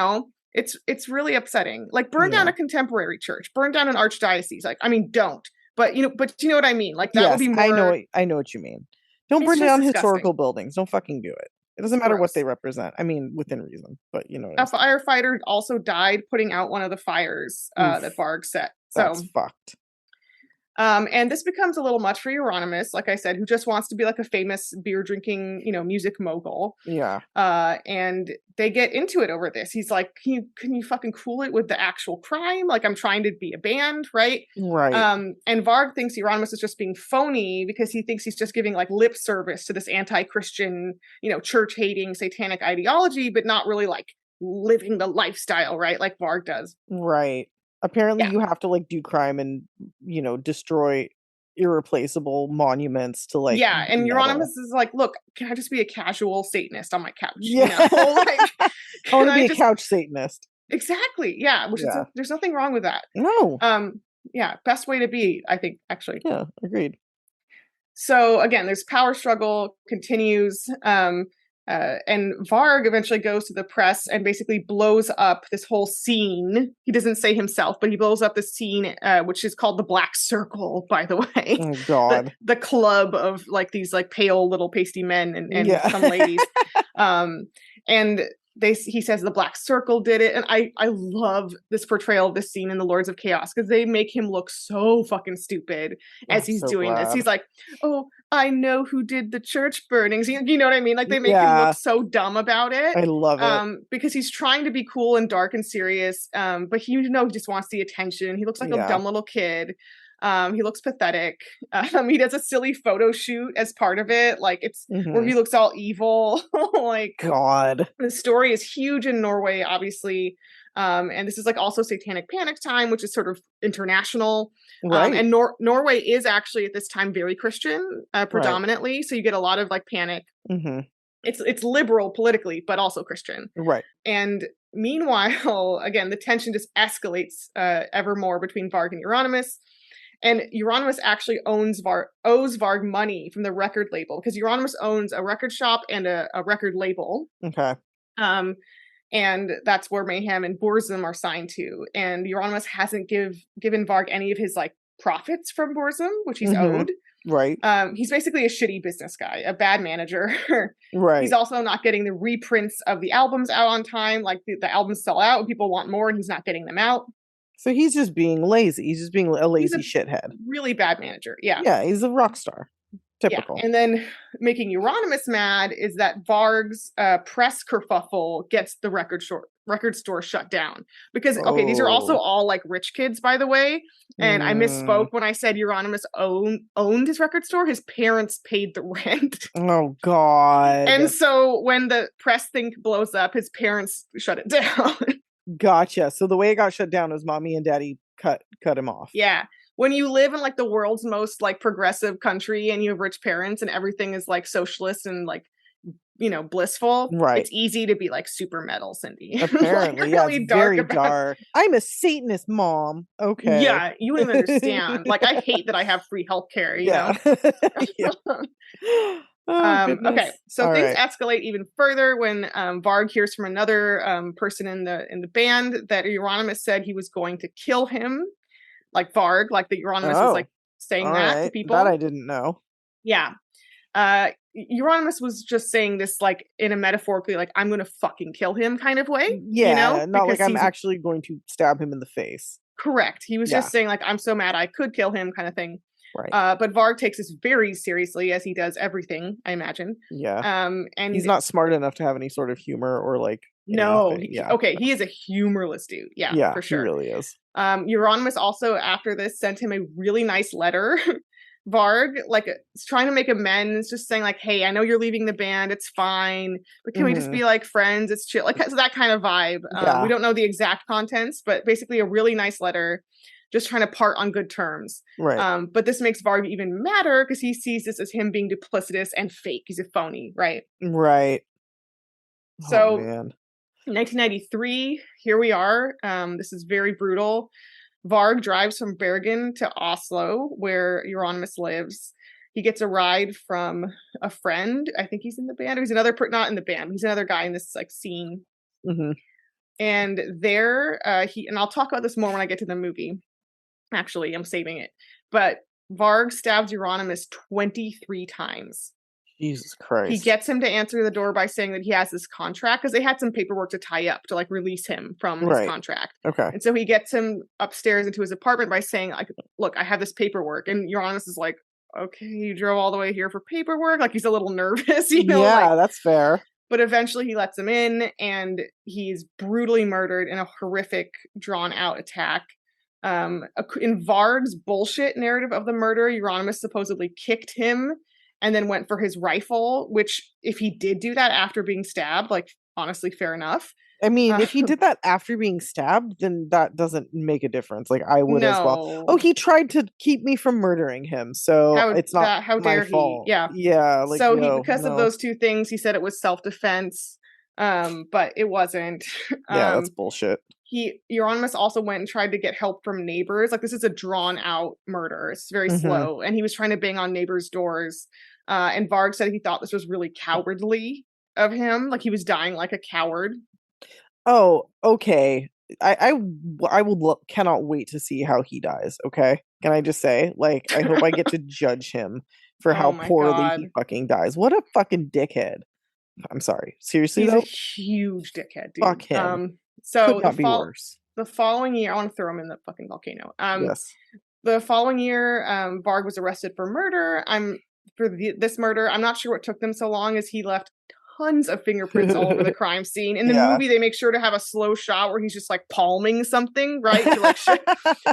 It's really upsetting. Like, burn down a contemporary church, burn down an archdiocese. Like, I mean, don't. But you know what I mean. Like, that would be more. I know what you mean. Don't burn down historical buildings. Don't fucking do it. It doesn't matter what they represent. I mean, within reason, but you know. A firefighter also died putting out one of the fires that Varg set. That's fucked. And this becomes a little much for Euronymous, like I said, who just wants to be like a famous beer drinking, music mogul. Yeah. And they get into it over this. He's like, can you fucking cool it with the actual crime? Like, I'm trying to be a band, right? Right. And Varg thinks Euronymous is just being phony because he thinks he's just giving like lip service to this anti-Christian, church hating satanic ideology, but not really like living the lifestyle, right? Like Varg does. Right. Apparently you have to like do crime and, destroy irreplaceable monuments to like. Yeah, and metal. Euronymous is like, look, can I just be a casual Satanist on my couch? Yeah. You know? Like, I want to be a couch Satanist. Exactly. Yeah, which is there's nothing wrong with that. No. Yeah, best way to be, I think, actually. Yeah, agreed. So again, this power struggle continues. And Varg eventually goes to the press and basically blows up this whole scene. He doesn't say himself, but he blows up the scene, which is called the Black Circle, by the way. Oh God. The club of like these like pale little pasty men and some ladies. And he says the Black Circle did it. And I love this portrayal of this scene in the Lords of Chaos because they make him look so fucking stupid as he's doing this. He's like, oh, I know who did the church burnings. You know what I mean? Like they make him look so dumb about it. I love it. Because he's trying to be cool and dark and serious. But he just wants the attention. He looks like a dumb little kid. He looks pathetic. He does a silly photo shoot as part of it. Like it's where he looks all evil. Like God. The story is huge in Norway, obviously. And this is like also Satanic Panic time, which is sort of international. Right. And Norway is actually at this time very Christian, predominantly. Right. So you get a lot of like panic. Mm-hmm. It's liberal politically, but also Christian. Right. And meanwhile, again, the tension just escalates ever more between Varg and Euronymous. And Euronymous actually owes Varg money from the record label because Euronymous owns a record shop and a record label. Okay. And that's where Mayhem and Burzum are signed to. And Euronymous hasn't given Varg any of his like profits from Burzum, which he's owed. Right. He's basically a shitty business guy, a bad manager. Right. He's also not getting the reprints of the albums out on time. Like the albums sell out and people want more and he's not getting them out. So he's just being lazy. He's just being a lazy shithead. Really bad manager. Yeah. Yeah, he's a rock star. Typical. Yeah. And then making Euronymous mad is that Varg's press kerfuffle gets the record store shut down. Because, these are also all like rich kids, by the way. And I misspoke when I said Euronymous owned his record store. His parents paid the rent. Oh, God. And so when the press thing blows up, his parents shut it down. Gotcha. So the way it got shut down was mommy and daddy cut him off. Yeah. When you live in like the world's most like progressive country and you have rich parents and everything is like socialist and like, blissful. Right. It's easy to be like super metal, Cindy. Apparently. Like, really very dark. I'm a Satanist mom. Okay. Yeah. You wouldn't understand. Like I hate that I have free healthcare, you know? Okay, so things escalate even further when Varg hears from another person in the band that Euronymous said he was going to kill him, like Varg, like the Euronymous was like saying that to people. That I didn't know. Yeah, Euronymous was just saying this like in a metaphorically like I'm going to fucking kill him kind of way. Yeah, not like I'm actually going to stab him in the face. Correct. He was just saying like I'm so mad I could kill him kind of thing. Right. But Varg takes this very seriously, as he does everything, I imagine. Yeah. And he's not smart enough to have any sort of humor or like. No. He is a humorless dude. Yeah, for sure. He really is. Euronymous also, after this, sent him a really nice letter. Varg, like, is trying to make amends, just saying like, hey, I know you're leaving the band. It's fine. But can we just be like friends? It's chill. Like, so that kind of vibe. We don't know the exact contents, but basically a really nice letter. Just trying to part on good terms. Right. But this makes Varg even madder because he sees this as him being duplicitous and fake. He's a phony, right? Right. So, 1993, here we are. This is very brutal. Varg drives from Bergen to Oslo, where Euronymous lives. He gets a ride from a friend. I think he's in the band. Or he's another, not in the band. He's another guy in this like scene. Mm-hmm. And there, and I'll talk about this more when I get to the movie. Actually, I'm saving it. But Varg stabs Euronymous 23 times. Jesus Christ. He gets him to answer the door by saying that he has this contract because they had some paperwork to tie up to like release him from his contract. Okay. And so he gets him upstairs into his apartment by saying, like, look, I have this paperwork. And Euronymous is like, okay, you drove all the way here for paperwork? Like he's a little nervous, Yeah, that's fair. But eventually he lets him in and he's brutally murdered in a horrific, drawn out attack. In Varg's bullshit narrative of the murder, Euronymous supposedly kicked him and then went for his rifle, which if he did do that after being stabbed, like honestly, fair enough. I mean, if he did that after being stabbed, then that doesn't make a difference. Like, I would as well. Oh, he tried to keep me from murdering him, so it's not how dare my fault. he? Yeah. Yeah. Like, so because of those two things, he said it was self-defense, but it wasn't. Yeah, that's bullshit. Euronymous also went and tried to get help from neighbors. Like, this is a drawn out murder. It's very slow. And he was trying to bang on neighbors' doors. And Varg said he thought this was really cowardly of him. Like, he was dying like a coward. Oh, okay. I cannot wait to see how he dies. Okay. Can I just say, like, I hope I get to judge him for how poorly he fucking dies. What a fucking dickhead. I'm sorry. Seriously, he's though? a huge dickhead, dude. Fuck him. So could not be worse. The following year, I want to throw him in the fucking volcano. Yes. The following year, Varg was arrested for murder. This murder, I'm not sure what took them so long, as he left tons of fingerprints all over the crime scene. In the movie, they make sure to have a slow shot where he's just like palming something, right? To like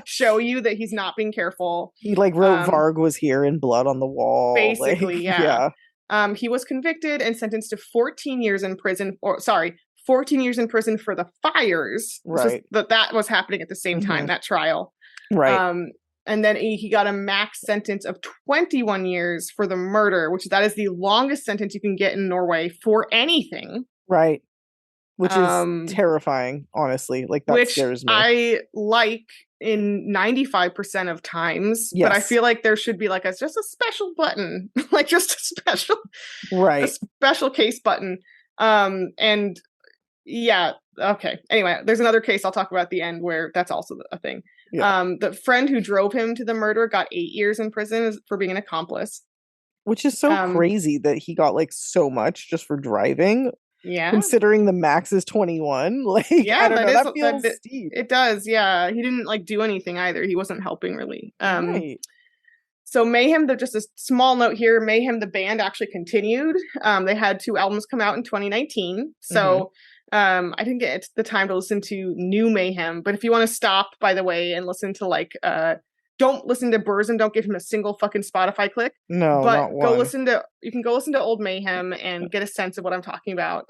show you that he's not being careful. He like wrote Varg was here in blood on the wall. Basically, like, yeah. He was convicted and sentenced to 14 years in prison, 14 years in prison for the fires. Right. That was happening at the same time, that trial. Right. And then he got a max sentence of 21 years for the murder, that is the longest sentence you can get in Norway for anything. Right. Which is terrifying, honestly. Like, that scares me. I like in 95% of times, but I feel like there should be like just a special button, like just a special, a special case button. And yeah, okay. Anyway, there's another case I'll talk about at the end where that's also a thing. Yeah. The friend who drove him to the murder got 8 years in prison for being an accomplice. Which is so crazy that he got like so much just for driving. Yeah. Considering the max is 21. Like, yeah, I don't know. That feels steep. It does, yeah. He didn't like do anything either. He wasn't helping really. Right. So Mayhem, just a small note here, Mayhem, the band actually continued. They had 2 albums come out in 2019. So I didn't get the time to listen to new Mayhem, but if you want to stop, by the way, and listen to like, don't listen to Burzum, don't give him a single fucking Spotify click. No, but not one. You can go listen to old Mayhem and get a sense of what I'm talking about.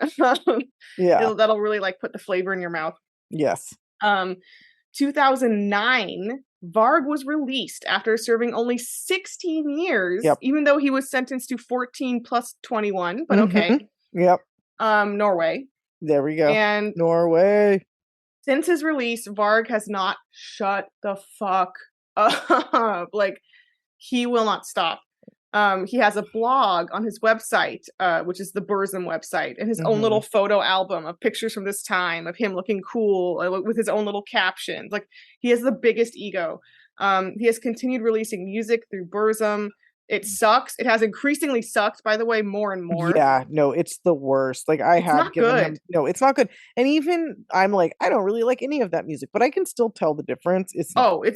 Yeah. That'll really like put the flavor in your mouth. Yes. 2009, Varg was released after serving only 16 years, yep. even though he was sentenced to 14 plus 21, but okay. Yep. Norway. There we go. And Norway. Since his release, Varg has not shut the fuck up. Like, he will not stop. He has a blog on his website, which is the Burzum website, and his own little photo album of pictures from this time of him looking cool with his own little captions. Like, he has the biggest ego. He has continued releasing music through Burzum. It sucks. It has increasingly sucked, by the way, more and more. Yeah, no, it's the worst. Like, I have given him. No, it's not good. And even I'm like, I don't really like any of that music, but I can still tell the difference. It's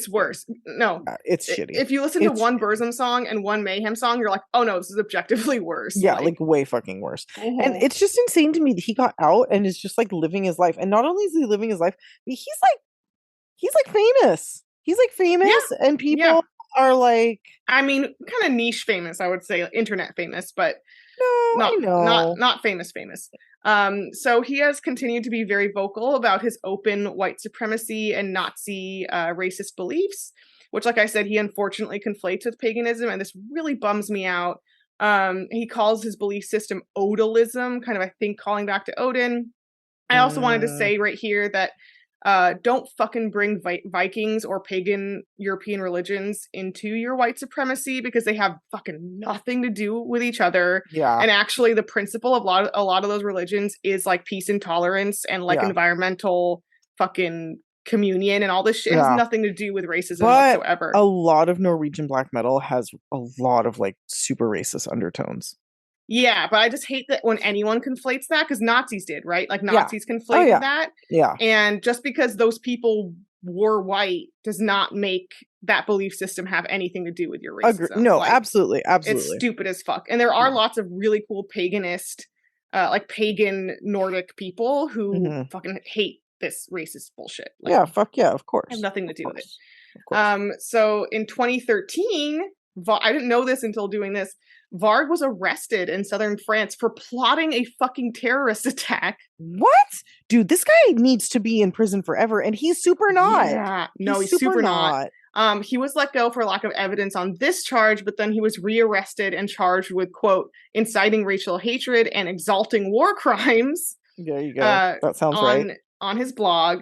worse. No, it's shitty. If you listen to one Burzum song and one Mayhem song, you're like, oh no, this is objectively worse. Yeah, like way fucking worse. And it's just insane to me that he got out and is just like living his life. And not only is he living his life, but he's like famous. He's like famous, and people are like, I mean, kind of niche famous, I would say, internet famous, but not famous. So he has continued to be very vocal about his open white supremacy and Nazi racist beliefs, which, like I said, he unfortunately conflates with paganism, and this really bums me out. He calls his belief system Odalism, kind of, I think, calling back to Odin. I also wanted to say right here that don't fucking bring Vikings or pagan European religions into your white supremacy, because they have fucking nothing to do with each other. Yeah. And actually the principle of a lot of those religions is like peace and tolerance and like environmental fucking communion and all this shit. It has nothing to do with racism whatsoever. A lot of Norwegian black metal has a lot of like super racist undertones. Yeah, but I just hate that when anyone conflates that, because Nazis did, right? Like, Nazis conflated that. Yeah. And just because those people were white does not make that belief system have anything to do with your racism. No, like, absolutely. It's stupid as fuck. And there are lots of really cool paganist, like pagan Nordic people who fucking hate this racist bullshit. Like, fuck yeah, of course. Have nothing to do with it. So in 2013, I didn't know this until doing this, Varg was arrested in southern France for plotting a fucking terrorist attack. What? Dude, this guy needs to be in prison forever, and he's super not. Yeah. No, he's super not. He was let go for lack of evidence on this charge, but then he was rearrested and charged with, quote, inciting racial hatred and exalting war crimes. There you go. That sounds right. On his blog.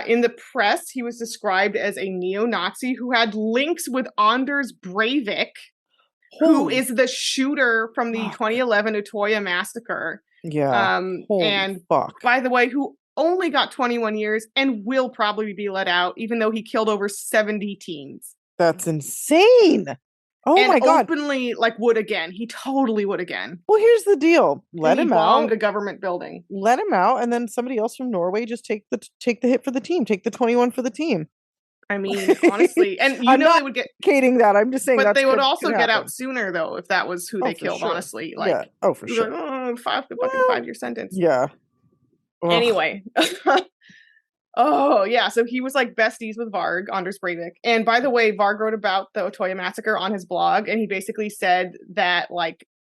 In the press, he was described as a neo-Nazi who had links with Anders Breivik, who is the shooter from the 2011 Utoya massacre. Yeah. And by the way, who only got 21 years and will probably be let out, even though he killed over 70 teens. That's insane. Oh my God. Openly, would again. He totally would again. Well, here's the deal. Let him out. Bombed a government building. Let him out, and then somebody else from Norway just take the hit for the team. Take the 21 for the team. I mean, honestly, and I'm not they would get advocating that. I'm just saying, but they would also get out sooner, though, if that was who they killed. Sure. Honestly, for sure. 5-year sentence. Yeah. Ugh. Anyway. Oh, yeah. So he was besties with Varg, Anders Breivik. And by the way, Varg wrote about the Utoya massacre on his blog. And he basically said that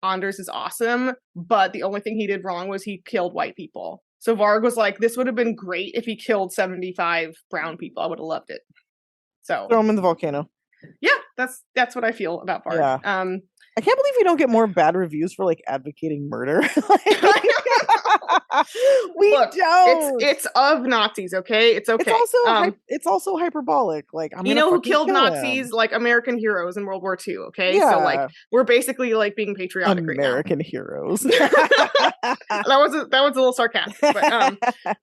Anders is awesome, but the only thing he did wrong was he killed white people. So Varg was this would have been great if he killed 75 brown people. I would have loved it. So throw him in the volcano. Yeah, that's what I feel about Varg. Yeah. I can't believe we don't get more bad reviews for advocating murder. Look, don't. It's of Nazis, okay? It's okay. It's also hyperbolic. You know who killed Nazis? American heroes in World War II, okay? Yeah. So we're basically being patriotic American heroes. that was a little sarcastic,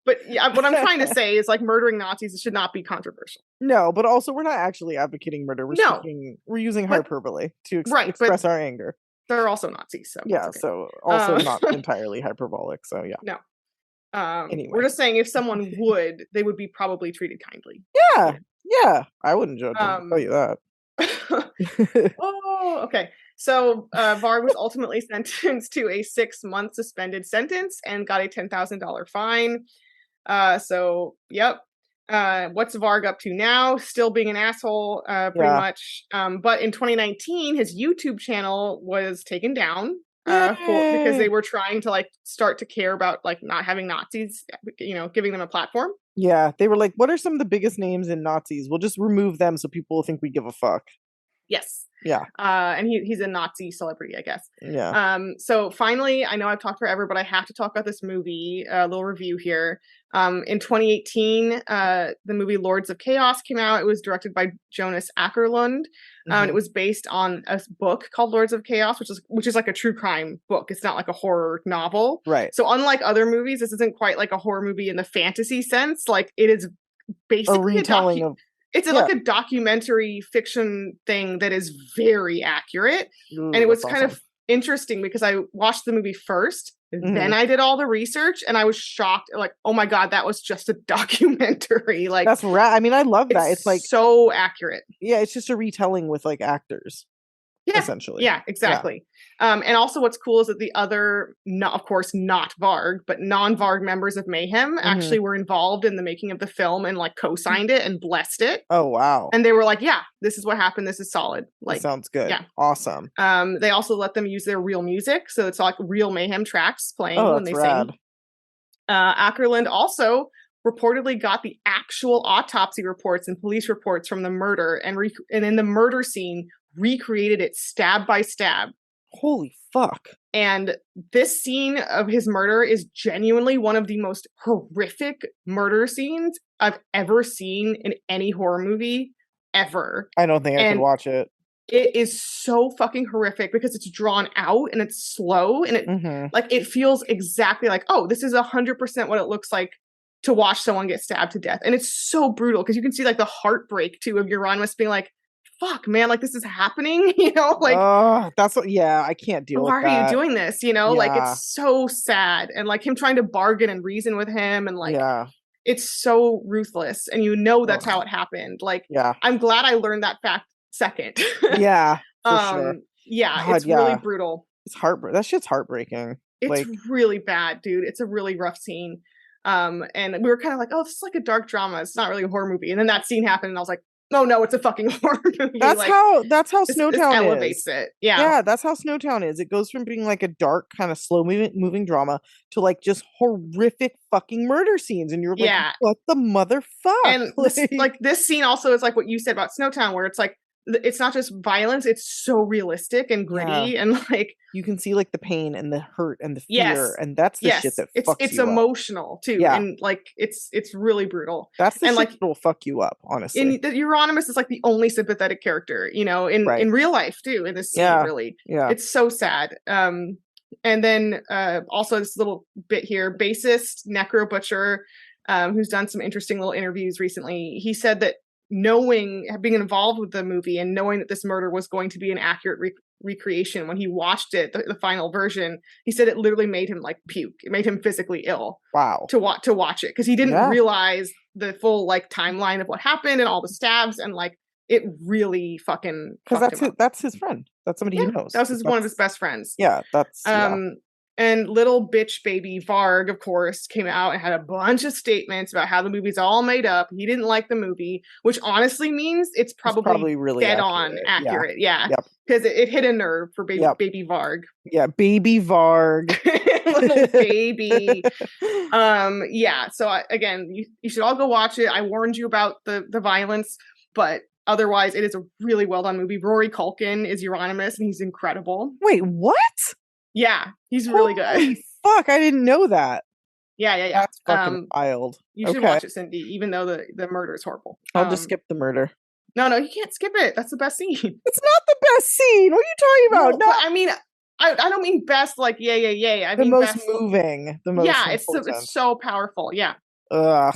but yeah, what I'm trying to say is murdering Nazis should not be controversial. No, but also we're not actually advocating murder. We're using hyperbole to express our anger. They're also Nazis, so yeah. Okay. So also not entirely hyperbolic. So yeah. No. Anyway. We're just saying if someone would, they would be probably treated kindly. Yeah. I wouldn't judge them. I'll tell you that. Oh, okay. So Varg was ultimately sentenced to a 6-month suspended sentence and got a $10,000 fine. So yep. What's Varg up to now? Still being an asshole, pretty much. But in 2019, his YouTube channel was taken down because they were trying to start to care about not having Nazis, giving them a platform. Yeah, they were like, "What are some of the biggest names in Nazis? We'll just remove them so people will think we give a fuck." Yes. Yeah. And he's a Nazi celebrity, I guess. Yeah. So finally, I know I've talked forever, but I have to talk about this movie, a little review here. In 2018, the movie Lords of Chaos came out. It was directed by Jonas Åkerlund. And it was based on a book called Lords of Chaos, which is a true crime book. It's not a horror novel. Right. So unlike other movies, this isn't quite a horror movie in the fantasy sense. It is basically a retelling of. It's a documentary fiction thing that is very accurate. Ooh, and it was kind of interesting because I watched the movie first, then I did all the research, and I was shocked. Oh my God, that was just a documentary. That's right. I mean, I love that. It's so accurate. Yeah, it's just a retelling with actors. Yeah, essentially. Yeah, exactly. Yeah. And also what's cool is that the other, of course, not Varg, but non-Varg members of Mayhem actually were involved in the making of the film and co-signed it and blessed it. Oh, wow. And they were yeah, this is what happened. This is solid. That sounds good. Yeah. Awesome. They also let them use their real music. So it's real Mayhem tracks playing when they rad. sing. Åkerlund also reportedly got the actual autopsy reports and police reports from the murder and in the murder scene recreated it stab by stab. Holy fuck. And this scene of his murder is genuinely one of the most horrific murder scenes I've ever seen in any horror movie ever. I don't think I could watch it. It is so fucking horrific because it's drawn out and it's slow and it it feels exactly oh, this is 100% what it looks like to watch someone get stabbed to death. And it's so brutal because you can see the heartbreak too of Euronymous being fuck, man, this is happening, that's what, I can't deal with that. Why are you doing this? It's so sad. And him trying to bargain and reason with him and it's so ruthless. And that's how it happened. I'm glad I learned that fact second. Yeah, for sure. Yeah, God, it's really brutal. It's that shit's heartbreaking. It's really bad, dude. It's a really rough scene. And we were kind of oh, this is a dark drama. It's not really a horror movie. And then that scene happened and I was no, it's a fucking horror movie. That's like, how this Snowtown elevates is. it. Yeah. Yeah, that's how Snowtown is. It goes from being like a dark, kind of slow moving drama to like just horrific fucking murder scenes, and you're like, what the motherfuck? And this scene also is like what you said about Snowtown, where it's like it's not just violence, it's so realistic and gritty, and like you can see like the pain and the hurt and the fear, and that's the shit that fucks it's you emotional up. too, and like it's really brutal. That's the shit that will fuck you up, honestly. And the Euronymous is like the only sympathetic character, you know, in real life too, in this scene, really. Yeah. It's so sad. And then also this little bit here, bassist Necro Butcher, who's done some interesting little interviews recently. He said that being involved with the movie and knowing that this murder was going to be an accurate recreation, when he watched it, the final version, he said it literally made him like puke. It made him physically ill. Wow. To watch it, because he didn't realize the full like timeline of what happened and all the stabs, and like it really fucking, because that's his friend. That's somebody he knows. That was one of his best friends. Yeah, that's And little bitch baby Varg, of course, came out and had a bunch of statements about how the movie's all made up. He didn't like the movie, which honestly means it's probably really dead on accurate. Yeah. Because it hit a nerve for baby Varg. Yeah, baby Varg. Little baby. So again, you should all go watch it. I warned you about the violence, but otherwise it is a really well done movie. Rory Culkin is Euronymous, and he's incredible. Wait, what? Yeah, he's really good. Fuck, I didn't know that. Yeah. That's fucking wild. You should watch it, Cindy, even though the murder is horrible. I'll just skip the murder. No, you can't skip it. That's the best scene. It's not the best scene. What are you talking about? No, I mean, I don't mean best like yay. I mean most best, moving. The most. Yeah, it's so powerful. Yeah. Ugh.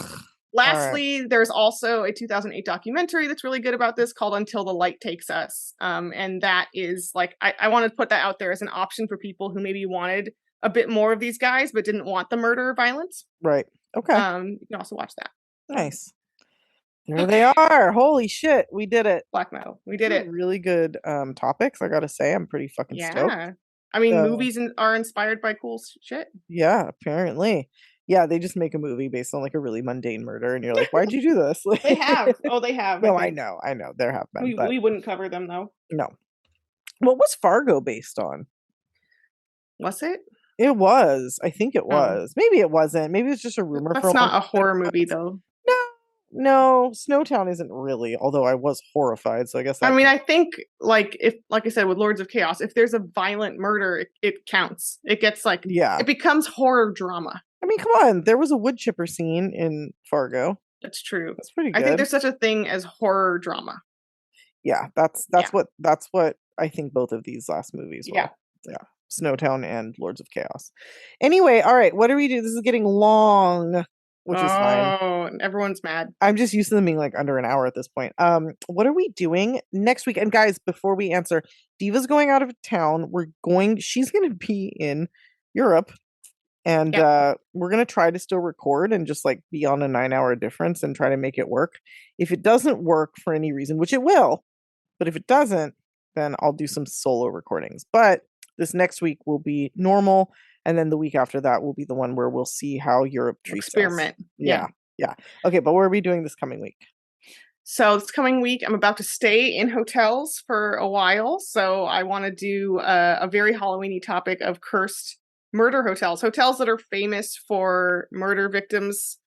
Lastly, there's also a 2008 documentary that's really good about this called Until the Light Takes Us. And that is like, I want to put that out there as an option for people who maybe wanted a bit more of these guys, but didn't want the murder or violence. Right. Okay. You can also watch that. Nice. There they are. Holy shit. We did it. Black metal. We did it. Really good topics. I got to say, I'm pretty fucking stoked. I mean, movies are inspired by cool shit. Yeah, apparently. Yeah, they just make a movie based on like a really mundane murder, and you're like, why'd you do this? Like, they have. Oh, they have. No, I know. There have been. We wouldn't cover them though. No. What was Fargo based on? Was it? It was. I think it was. Maybe it wasn't. Maybe it was just a rumor. That's not a horror movie though. No, Snowtown isn't really, although I was horrified, so I guess I think like I said with Lords of Chaos, if there's a violent murder, it counts. It gets like it becomes horror drama. I mean, come on, there was a wood chipper scene in Fargo. That's true. That's pretty good. I think there's such a thing as horror drama. Yeah, that's what I think both of these last movies were. Yeah. Snowtown and Lords of Chaos. Anyway, all right, what do we do? This is getting long, which is fine. Oh, everyone's mad. I'm just used to them being like under an hour at this point. What are we doing next week? And guys, before we answer, Diva's going out of town. She's going to be in Europe. And we're going to try to still record and just like be on a 9-hour difference and try to make it work. If it doesn't work for any reason, which it will, but if it doesn't, then I'll do some solo recordings. But this next week will be normal. And then the week after that will be the one where we'll see how Europe treats experiment. Us. Yeah. Okay, but what are we doing this coming week? So this coming week, I'm about to stay in hotels for a while. So I want to do a very Halloween-y topic of cursed murder hotels that are famous for murder victims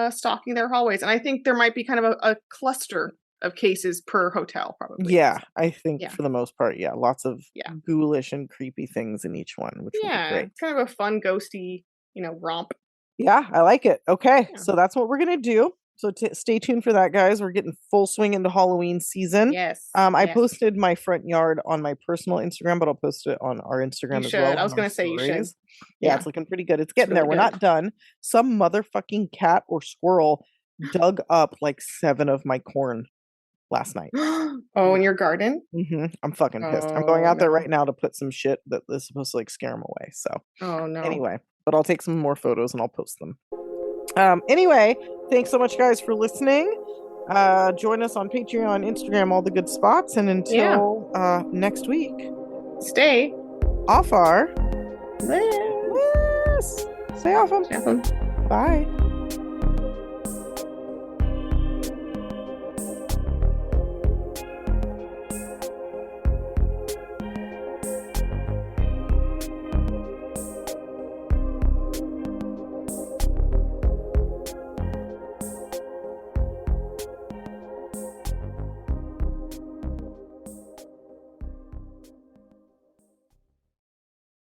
stalking their hallways. And I think there might be kind of a cluster of cases per hotel, probably. Yeah, I think for the most part, lots of ghoulish and creepy things in each one, which would be great. It's kind of a fun, ghosty, romp. Yeah, I like it. Okay, so that's what we're going to do. So stay tuned for that, guys. We're getting full swing into Halloween season. Yes. I posted my front yard on my personal Instagram, but I'll post it on our Instagram as well. I was going to say you should. Yeah, it's looking pretty good. It's getting there. We're not done. Some motherfucking cat or squirrel dug up like 7 of my corn last night. Oh, in your garden? Mm-hmm. I'm fucking pissed. I'm going out there right now to put some shit that is supposed to like scare them away. So. Oh no. Anyway, but I'll take some more photos and I'll post them. Anyway, thanks so much, guys, for listening. Join us on Patreon, Instagram, all the good spots. And until next week, stay off our. Yes. Stay off them. Stay off them. Bye.